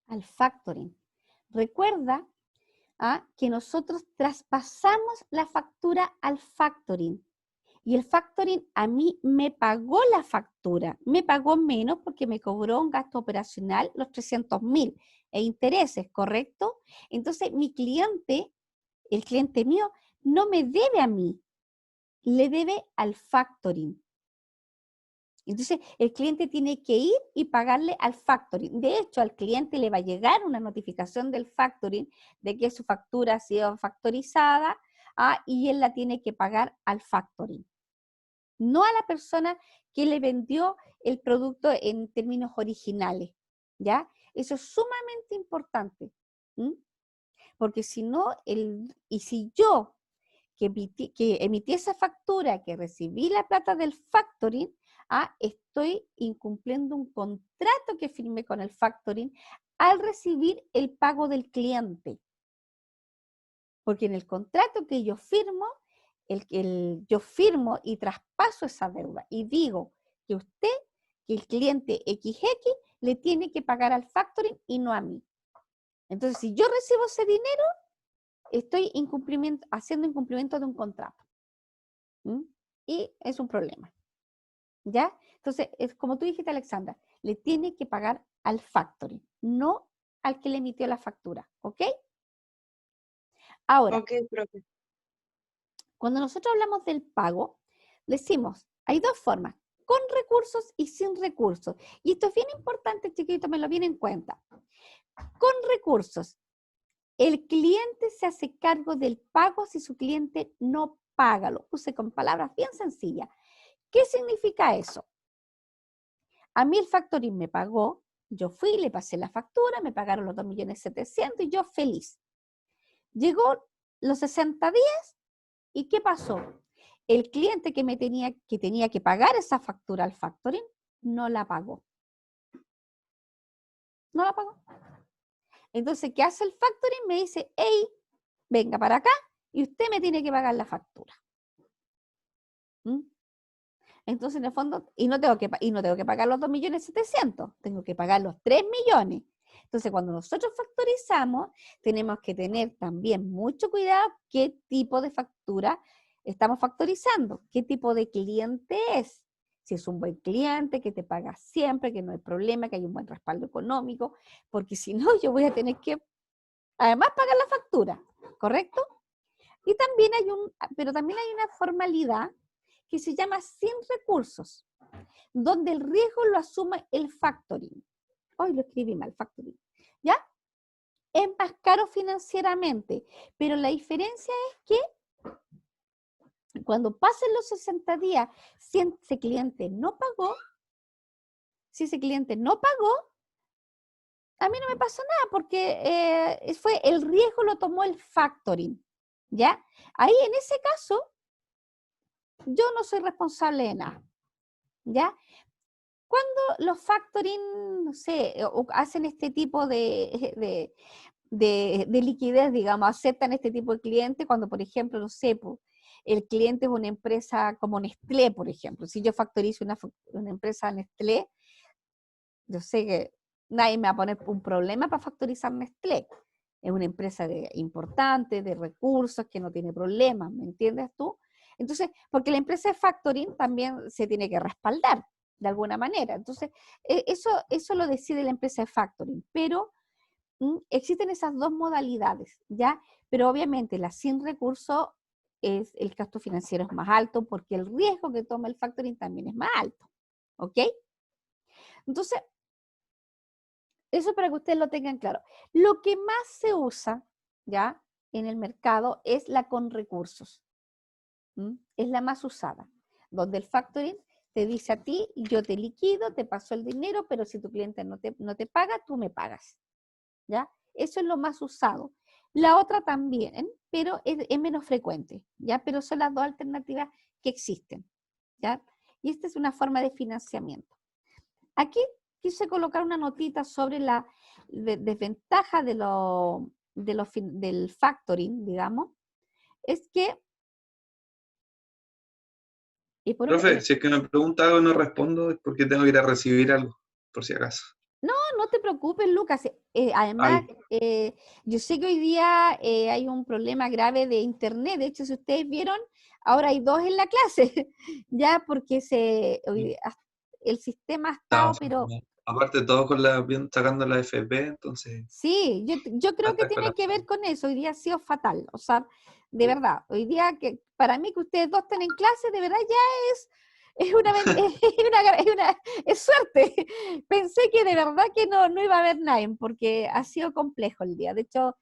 Al factoring. Recuerda que nosotros traspasamos la factura al factoring. Y el factoring a mí me pagó la factura. Me pagó menos porque me cobró un gasto operacional, los 300.000 e intereses, ¿correcto? Entonces mi cliente, el cliente mío, no me debe a mí, le debe al factoring. Entonces, el cliente tiene que ir y pagarle al factoring. De hecho, al cliente le va a llegar una notificación del factoring de que su factura ha sido factorizada, y él la tiene que pagar al factoring. no a la persona que le vendió el producto en términos originales, ¿ya? Eso es sumamente importante, ¿m? Porque si no, y si yo que emití esa factura, que recibí la plata del factoring, estoy incumpliendo un contrato que firmé con el factoring al recibir el pago del cliente. Porque en el contrato que yo firmo, yo firmo y traspaso esa deuda y digo que el cliente XX, le tiene que pagar al factoring y no a mí. Entonces, si yo recibo ese dinero, estoy haciendo incumplimiento de un contrato. ¿Mm? Y es un problema. ¿Ya? Entonces, es como tú dijiste, Alexandra, le tiene que pagar al factoring, no al que le emitió la factura. ¿Ok? Ahora, Ok, profe. cuando nosotros hablamos del pago, decimos, hay dos formas, con recursos y sin recursos. Y esto es bien importante, chiquito, me lo viene en cuenta. Con recursos, el cliente se hace cargo del pago si su cliente no paga. Lo puse con palabras bien sencillas. ¿Qué significa eso? A mí el factoring me pagó, yo fui, le pasé la factura, me pagaron los 2.700.000 y yo feliz. Llegó los 60 días y ¿qué pasó? El cliente que tenía que pagar esa factura al factoring no la pagó. No la pagó. Entonces, ¿qué hace el factoring? Me dice, hey, venga para acá y usted me tiene que pagar la factura. ¿Mm? Entonces, en el fondo, y no tengo que pagar los 2.700.000, tengo que pagar los 3 millones. Entonces, cuando nosotros factorizamos, tenemos que tener también mucho cuidado qué tipo de factura estamos factorizando, qué tipo de cliente es. Si es un buen cliente, que te paga siempre, que no hay problema, que hay un buen respaldo económico, porque si no, yo voy a tener que, además, pagar la factura, ¿correcto? Y también pero también hay una formalidad que se llama sin recursos, donde el riesgo lo asume el factoring. Hoy lo escribí mal, factoring. ¿Ya? Es más caro financieramente, pero la diferencia es que cuando pasen los 60 días, si ese cliente no pagó, a mí no me pasa nada porque el riesgo lo tomó el factoring. ¿Ya? Ahí en ese caso, yo no soy responsable de nada. ¿Ya? Cuando los factoring, no sé, hacen este tipo de liquidez, digamos, aceptan este tipo de clientes, cuando, por ejemplo, no sé, el cliente es una empresa como Nestlé, por ejemplo. Si yo factorizo una empresa Nestlé, yo sé que nadie me va a poner un problema para factorizar Nestlé. Es una empresa importante, de recursos, que no tiene problemas, ¿me entiendes tú? Entonces, porque la empresa de factoring también se tiene que respaldar de alguna manera. Entonces, eso lo decide la empresa de factoring, pero existen esas dos modalidades, ¿ya? Pero obviamente la sin recurso el gasto financiero es más alto porque el riesgo que toma el factoring también es más alto, ¿ok? Entonces, eso para que ustedes lo tengan claro. Lo que más se usa, ¿ya? En el mercado es la con recursos. Es la más usada, donde el factoring te dice a ti, yo te liquido, te paso el dinero, pero si tu cliente no te paga, tú me pagas. ¿Ya? Eso es lo más usado. La otra también, pero es menos frecuente, ¿ya? Pero son las dos alternativas que existen, ¿ya? Y esta es una forma de financiamiento. Aquí quise colocar una notita sobre la desventaja del factoring, digamos, es que... Y por Profe, si es que me pregunta algo y no respondo, es porque tengo que ir a recibir algo, por si acaso. No te preocupes, Lucas. Además, yo sé que hoy día hay un problema grave de internet. De hecho, si ustedes vieron, ahora hay dos en la clase, ya porque el sistema ha estado, Estamos, pero aparte todo sacando la FP, entonces, sí, yo creo que está tiene que ver colapsado. con eso. Hoy día ha sido fatal. O sea, de verdad, hoy día que para mí que ustedes dos estén en clase, de verdad ya es suerte. Pensé que de verdad que no iba a haber nadie, porque ha sido complejo el día. De hecho,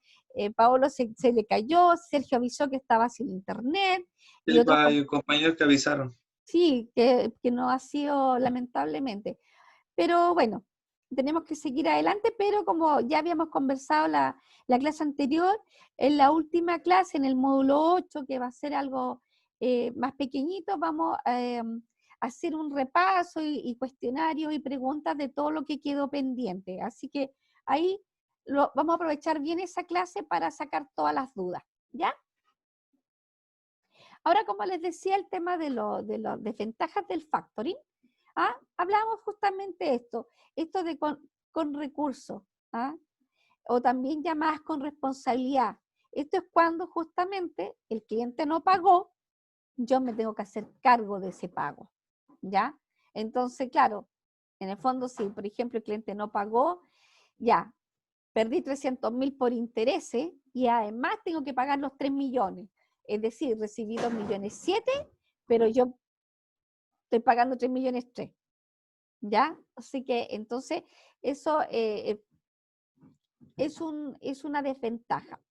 Paolo se le cayó, Sergio avisó que estaba sin internet, y Sí, otros hay compañeros que avisaron. Sí, que no ha sido lamentablemente. Pero bueno, tenemos que seguir adelante, pero como ya habíamos conversado la clase anterior, en la última clase, en el módulo 8, que va a ser algo más pequeñito, vamos a hacer un repaso y cuestionarios y preguntas de todo lo que quedó pendiente. Así que ahí vamos a aprovechar bien esa clase para sacar todas las dudas, ¿ya? Ahora, como les decía, el tema de las desventajas del factoring, hablamos justamente esto de con recursos, o también llamadas con responsabilidad. Esto es cuando justamente el cliente no pagó, yo me tengo que hacer cargo de ese pago, ¿ya? Entonces, claro, en el fondo, si por ejemplo el cliente no pagó, ya, perdí 300.000 por intereses y además tengo que pagar los 3 millones. Es decir, recibí 2.700.000, pero yo estoy pagando 3.300.000, ¿ya? Así que entonces eso es una desventaja.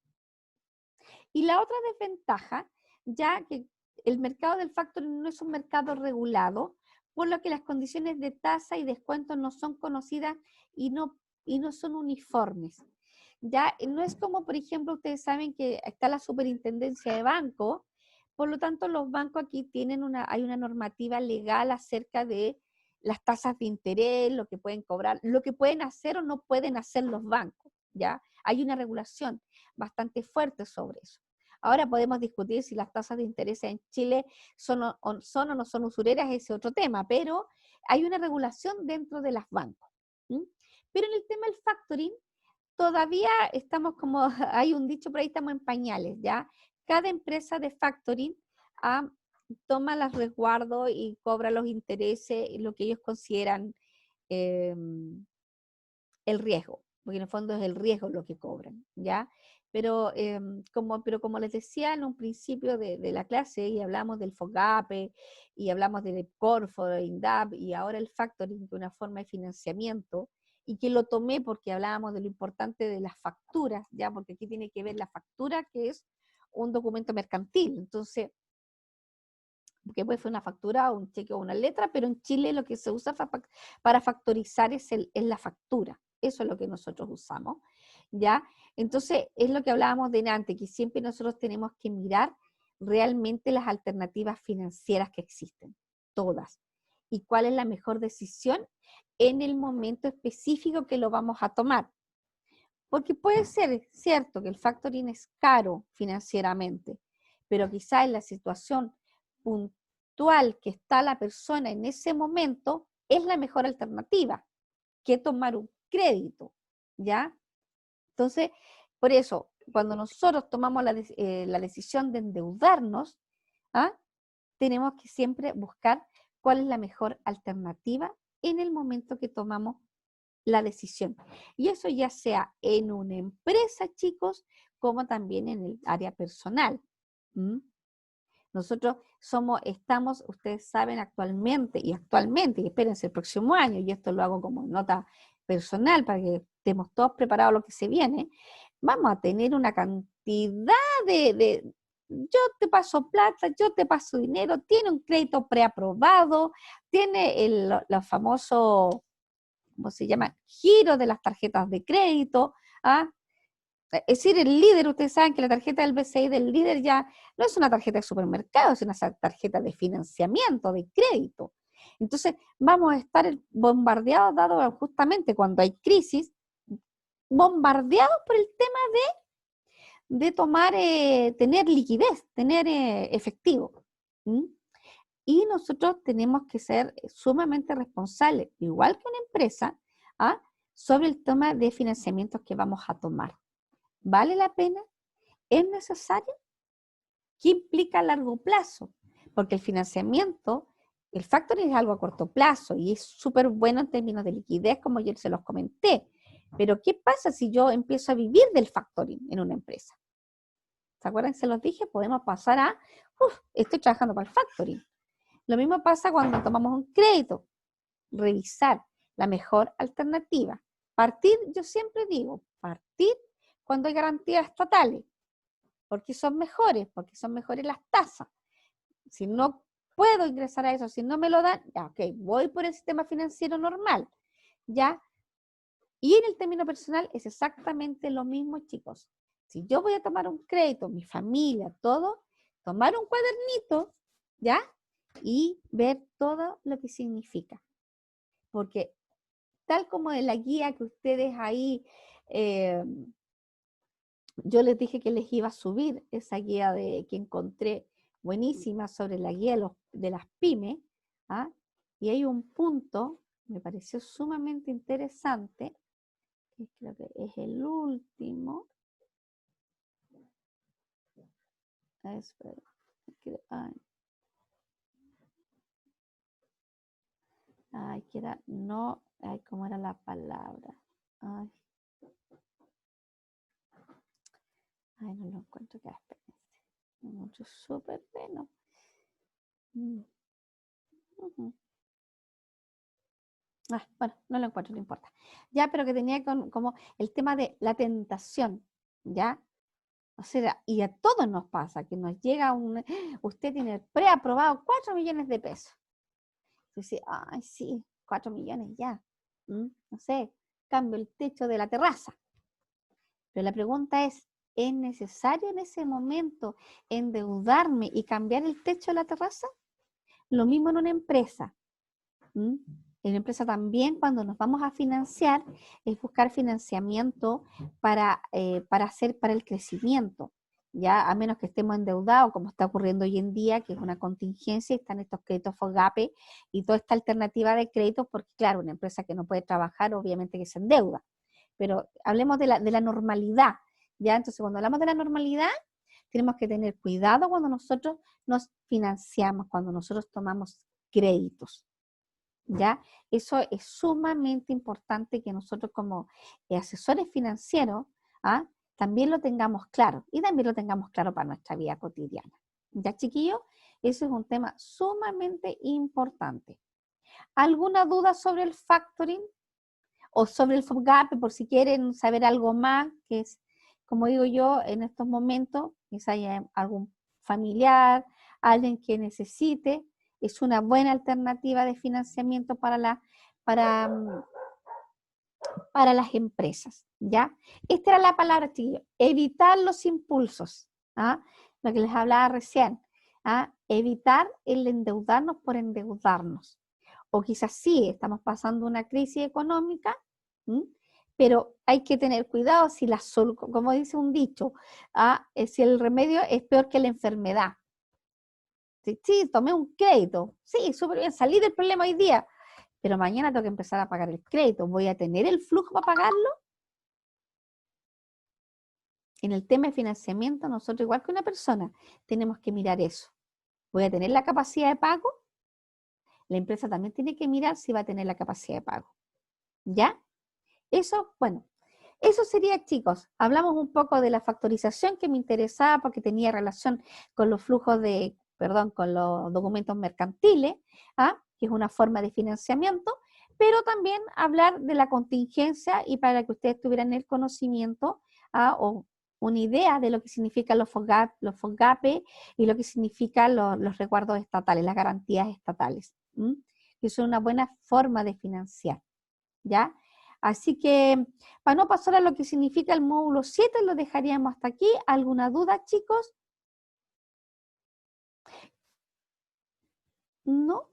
Y la otra desventaja, ya que el mercado del factoring no es un mercado regulado, por lo que las condiciones de tasa y descuento no son conocidas y no son uniformes. Ya no es como, por ejemplo, ustedes saben que está la superintendencia de banco, por lo tanto los bancos aquí hay una normativa legal acerca de las tasas de interés, lo que pueden cobrar, lo que pueden hacer o no pueden hacer los bancos, ¿ya? Hay una regulación bastante fuerte sobre eso. Ahora podemos discutir si las tasas de interés en Chile son o no son usureras, ese es otro tema, pero hay una regulación dentro de los bancos. ¿Sí? Pero en el tema del factoring, todavía estamos como, hay un dicho por ahí, estamos en pañales, ¿ya? Cada empresa de factoring toma los resguardos y cobra los intereses, lo que ellos consideran el riesgo, porque en el fondo es el riesgo lo que cobran, ¿ya? Pero, como les decía en un principio de la clase, y hablamos del FOGAPE, y hablamos del Corfo, del INDAP, y ahora el factoring, que es una forma de financiamiento, y que lo tomé porque hablábamos de lo importante de las facturas, ¿ya? Porque aquí tiene que ver la factura, que es un documento mercantil. Entonces, que puede ser una factura, un cheque o una letra, pero en Chile lo que se usa para factorizar es la factura. Eso es lo que nosotros usamos, ¿ya? Entonces, es lo que hablábamos de antes, que siempre nosotros tenemos que mirar realmente las alternativas financieras que existen, todas, y cuál es la mejor decisión en el momento específico que lo vamos a tomar. Porque puede ser cierto que el factoring es caro financieramente, pero quizá en la situación puntual que está la persona en ese momento es la mejor alternativa que tomar un crédito, ¿ya? Entonces, por eso, cuando nosotros tomamos la decisión de endeudarnos, tenemos que siempre buscar cuál es la mejor alternativa en el momento que tomamos la decisión. Y eso ya sea en una empresa, chicos, como también en el área personal. Nosotros estamos, ustedes saben actualmente, y espérense el próximo año, y esto lo hago como nota personal para que estemos todos preparados a lo que se viene, vamos a tener una cantidad yo te paso plata, yo te paso dinero, tiene un crédito preaprobado, tiene los famosos, ¿cómo se llama? Giro de las tarjetas de crédito, Es decir, el líder, ustedes saben que la tarjeta del BCI del líder ya no es una tarjeta de supermercado, es una tarjeta de financiamiento, de crédito. Entonces, vamos a estar bombardeados, dado justamente cuando hay crisis, bombardeados por el tema de tener liquidez, tener efectivo. Y nosotros tenemos que ser sumamente responsables, igual que una empresa, sobre el tema de financiamientos que vamos a tomar. ¿Vale la pena? ¿Es necesario? ¿Qué implica a largo plazo? Porque el financiamiento, el factoring es algo a corto plazo y es súper bueno en términos de liquidez, como yo se los comenté. Pero ¿qué pasa si yo empiezo a vivir del factoring en una empresa? ¿Se acuerdan que se los dije? Podemos pasar estoy trabajando para el factoring. Lo mismo pasa cuando tomamos un crédito. Revisar la mejor alternativa. Yo siempre digo, partir cuando hay garantías estatales, porque son mejores las tasas. Si no puedo ingresar a eso, si no me lo dan, ya, ok, voy por el sistema financiero normal, ¿ya? Y en el término personal es exactamente lo mismo, chicos. Si yo voy a tomar un crédito, mi familia, todo, tomar un cuadernito, ¿ya? Y ver todo lo que significa. Porque tal como en la guía que ustedes ahí, yo les dije que les iba a subir esa guía que encontré buenísima sobre la guía de las pymes, ¿ah? Y hay un punto, me pareció sumamente interesante, que creo que es el último. Espera, ay, que era, no, ay, ¿cómo era la palabra? Ay, no lo encuentro, que espérense. Mucho súper bueno. Bueno, no lo encuentro, no importa. Ya, pero que tenía como el tema de la tentación, ¿ya? O sea, y a todos nos pasa que nos llega usted tiene preaprobado 4 millones de pesos. Y dice, ay, sí, 4 millones ya. No sé, cambio el techo de la terraza. Pero la pregunta es necesario en ese momento endeudarme y cambiar el techo de la terraza? Lo mismo en una empresa. En una empresa también, cuando nos vamos a financiar, es buscar financiamiento para el crecimiento, ya a menos que estemos endeudados, como está ocurriendo hoy en día, que es una contingencia, están estos créditos FOGAPE y toda esta alternativa de créditos, porque claro, una empresa que no puede trabajar, obviamente que se endeuda. Pero hablemos de la normalidad, ¿ya? Entonces, cuando hablamos de la normalidad, tenemos que tener cuidado cuando nosotros nos financiamos, cuando nosotros tomamos créditos, ¿ya? Eso es sumamente importante que nosotros como asesores financieros, ¿ah? También lo tengamos claro, y también lo tengamos claro para nuestra vida cotidiana. ¿Ya, chiquillos? Eso es un tema sumamente importante. ¿Alguna duda sobre el factoring? O sobre el FOGAPE, por si quieren saber algo más, que es, como digo yo, en estos momentos, quizá haya algún familiar, alguien que necesite, es una buena alternativa de financiamiento para las empresas, ¿ya? Esta era la palabra, chiquillos, evitar los impulsos, ¿ah? Lo que les hablaba recién, ¿ah? Evitar el endeudarnos por endeudarnos. O quizás sí, estamos pasando una crisis económica, pero hay que tener cuidado si como dice un dicho, si el remedio es peor que la enfermedad. Sí, tomé un crédito, sí, súper bien, salí del problema hoy día, pero mañana tengo que empezar a pagar el crédito, ¿voy a tener el flujo para pagarlo? En el tema de financiamiento, nosotros igual que una persona, tenemos que mirar eso. ¿Voy a tener la capacidad de pago? La empresa también tiene que mirar si va a tener la capacidad de pago. ¿Ya? Eso, bueno, eso sería, chicos. Hablamos un poco de la factorización que me interesaba porque tenía relación con los flujos con los documentos mercantiles, que es una forma de financiamiento, pero también hablar de la contingencia y para que ustedes tuvieran el conocimiento o una idea de lo que significan los FOGAPE y lo que significan los resguardos estatales, las garantías estatales, que son una buena forma de financiar, ¿ya? Así que, para no pasar a lo que significa el módulo 7, lo dejaríamos hasta aquí. ¿Alguna duda, chicos? ¿No?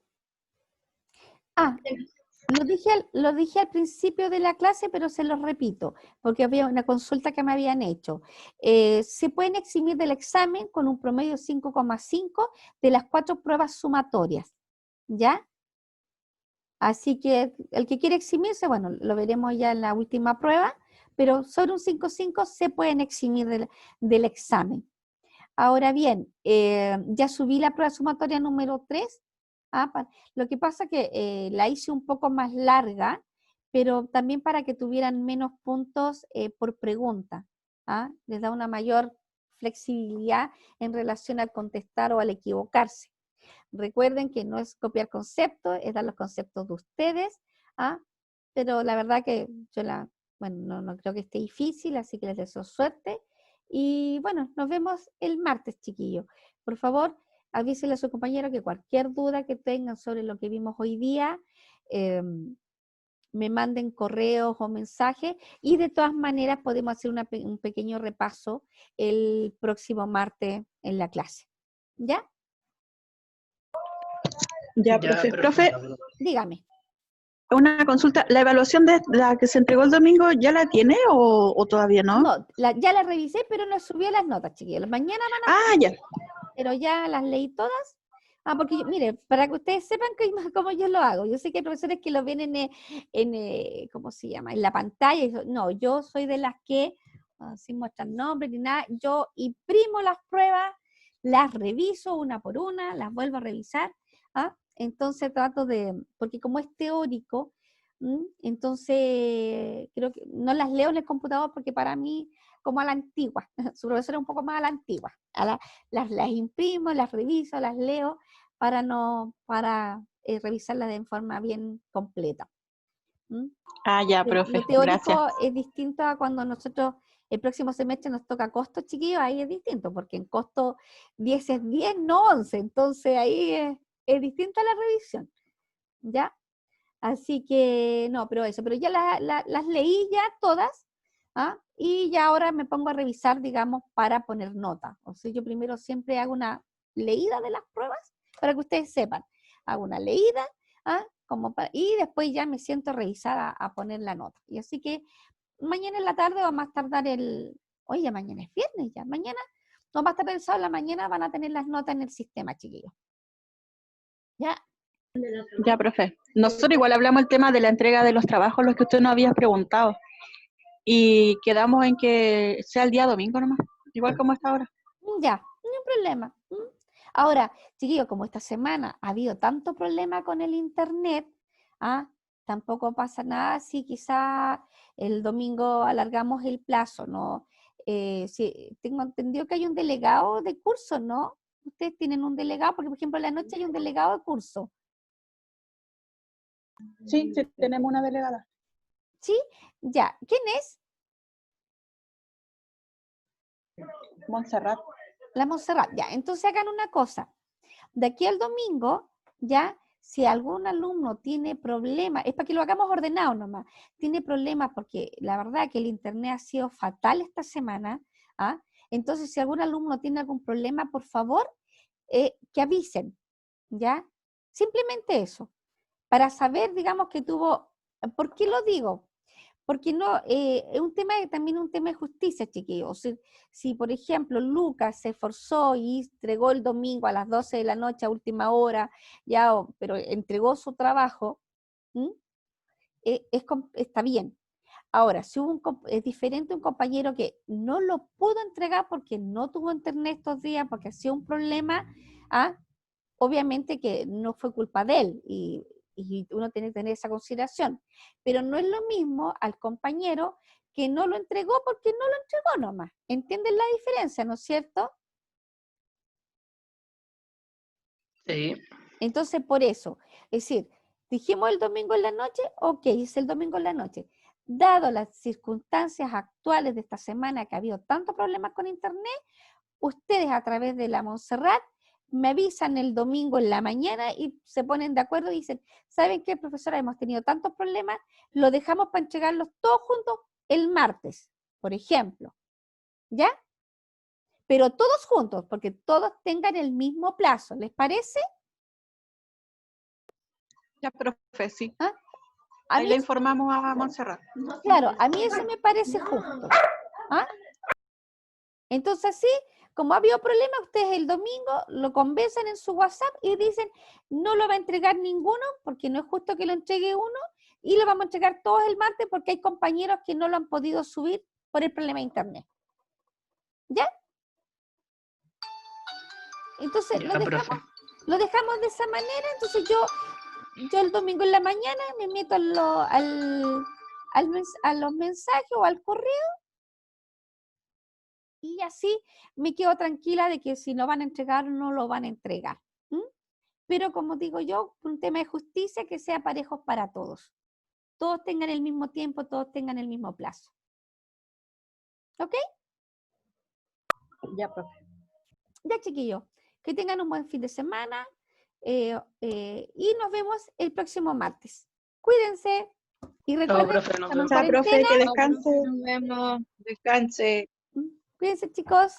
Lo dije al principio de la clase, pero se lo repito, porque había una consulta que me habían hecho. Se pueden eximir del examen con un promedio 5,5 de las 4 pruebas sumatorias, ¿ya? Así que el que quiere eximirse, bueno, lo veremos ya en la última prueba, pero sobre un 5,5 se pueden eximir del examen. Ahora bien, ya subí la prueba sumatoria número 3. Lo que pasa es que la hice un poco más larga, pero también para que tuvieran menos puntos por pregunta. Les da una mayor flexibilidad en relación al contestar o al equivocarse. Recuerden que no es copiar conceptos, es dar los conceptos de ustedes, pero la verdad que yo no creo que esté difícil, así que les deseo suerte. Y bueno, nos vemos el martes, chiquillos. Por favor, avísele a su compañero que cualquier duda que tengan sobre lo que vimos hoy día, me manden correos o mensajes y de todas maneras podemos hacer un pequeño repaso el próximo martes en la clase. ¿Ya? Ya, Ya, profe. profe. Profe, Dígame. una consulta. ¿La evaluación de la que se entregó el domingo ya la tiene o todavía no? No, ya la revisé, pero no subió las notas, chiquillos. Mañana van a Ah, ya. pero ya las leí todas. Porque, mire, para que ustedes sepan cómo yo lo hago. Yo sé que hay profesores que lo ven ¿cómo se llama? En la pantalla. No, yo soy de las que, sin mostrar nombres ni nada, yo imprimo las pruebas, las reviso una por una, las vuelvo a revisar. Entonces trato porque como es teórico, entonces creo que no las leo en el computador porque para mí, como a la antigua, su profesor es un poco más a la antigua, las imprimo, las reviso, las leo para revisarlas de forma bien completa. Ah, ya, profe. Lo teórico Gracias. es distinto a cuando nosotros el próximo semestre nos toca costo, chiquillos, ahí es distinto, porque en costo 10 es 10, no 11, entonces ahí es distinta la revisión, ¿ya? Así que, no, pero ya las leí ya todas, y ya ahora me pongo a revisar, digamos, para poner nota. O sea, yo primero siempre hago una leída de las pruebas, para que ustedes sepan. Hago una leída, y después ya me siento a revisar, a poner la nota. Y así que mañana en la tarde o a más tardar oye, mañana es viernes ya, mañana, no más tarde el sábado en la mañana van a tener las notas en el sistema, chiquillos. ¿Ya? Ya, profe. Nosotros igual hablamos el tema de la entrega de los trabajos, los que usted nos había preguntado. Y quedamos en que sea el día domingo nomás, igual como hasta ahora. Ya, no hay problema. Ahora, chiquillos, como esta semana ha habido tanto problema con el internet, tampoco pasa nada si quizá el domingo alargamos el plazo, ¿no? Sí, tengo entendido que hay un delegado de curso, ¿no? Ustedes tienen un delegado, porque por ejemplo en la noche hay un delegado de curso. Sí, sí, tenemos una delegada. ¿Sí? Ya. ¿Quién es? Montserrat. La Montserrat. Ya, entonces hagan una cosa. De aquí al domingo, ya, si algún alumno tiene problemas, es para que lo hagamos ordenado nomás, tiene problemas porque la verdad que el internet ha sido fatal esta semana, entonces si algún alumno tiene algún problema, por favor, que avisen, ¿ya? Simplemente eso, para saber, digamos, que tuvo, ¿por qué lo digo? Porque no, es también un tema de justicia, chiquillos. Si, por ejemplo, Lucas se esforzó y entregó el domingo a las 12 de la noche a última hora, pero entregó su trabajo, está bien. Ahora, si es diferente un compañero que no lo pudo entregar porque no tuvo internet estos días, porque ha sido un problema, obviamente que no fue culpa de él y uno tiene que tener esa consideración, pero no es lo mismo al compañero que no lo entregó porque no lo entregó nomás. ¿Entienden la diferencia, no es cierto? Sí. Entonces, por eso, es decir, dijimos el domingo en la noche, ok, es el domingo en la noche. Dado las circunstancias actuales de esta semana que ha habido tantos problemas con internet, ustedes a través de la Montserrat me avisan el domingo en la mañana y se ponen de acuerdo y dicen, ¿saben qué, profesora? Hemos tenido tantos problemas, lo dejamos para entregarlos todos juntos el martes, por ejemplo. ¿Ya? Pero todos juntos, porque todos tengan el mismo plazo. ¿Les parece? Ya, profe, sí. A Ahí mí, le informamos a Montserrat. claro, a mí eso me parece justo. Entonces, sí, como ha habido problemas, ustedes el domingo lo conversan en su WhatsApp y dicen, no lo va a entregar ninguno, porque no es justo que lo entregue uno, y lo vamos a entregar todos el martes porque hay compañeros que no lo han podido subir por el problema de internet. ¿Ya? Entonces, Ya, profe. lo dejamos de esa manera. Entonces, yo el domingo en la mañana me meto a los mensajes o al correo, y así me quedo tranquila de que si no van a entregar, no lo van a entregar. Pero como digo yo, por un tema de justicia, que sea parejos para todos. Todos tengan el mismo tiempo, todos tengan el mismo plazo. ¿Ok? Ya, profe. Ya, chiquillos, Que tengan un buen fin de semana y nos vemos el próximo martes. Cuídense y Chao, recuerden profe, que nos estamos en vemos. Chao, profe, cuarentena. que descanse. Nos vemos. Descanse. Cuídense, chicos.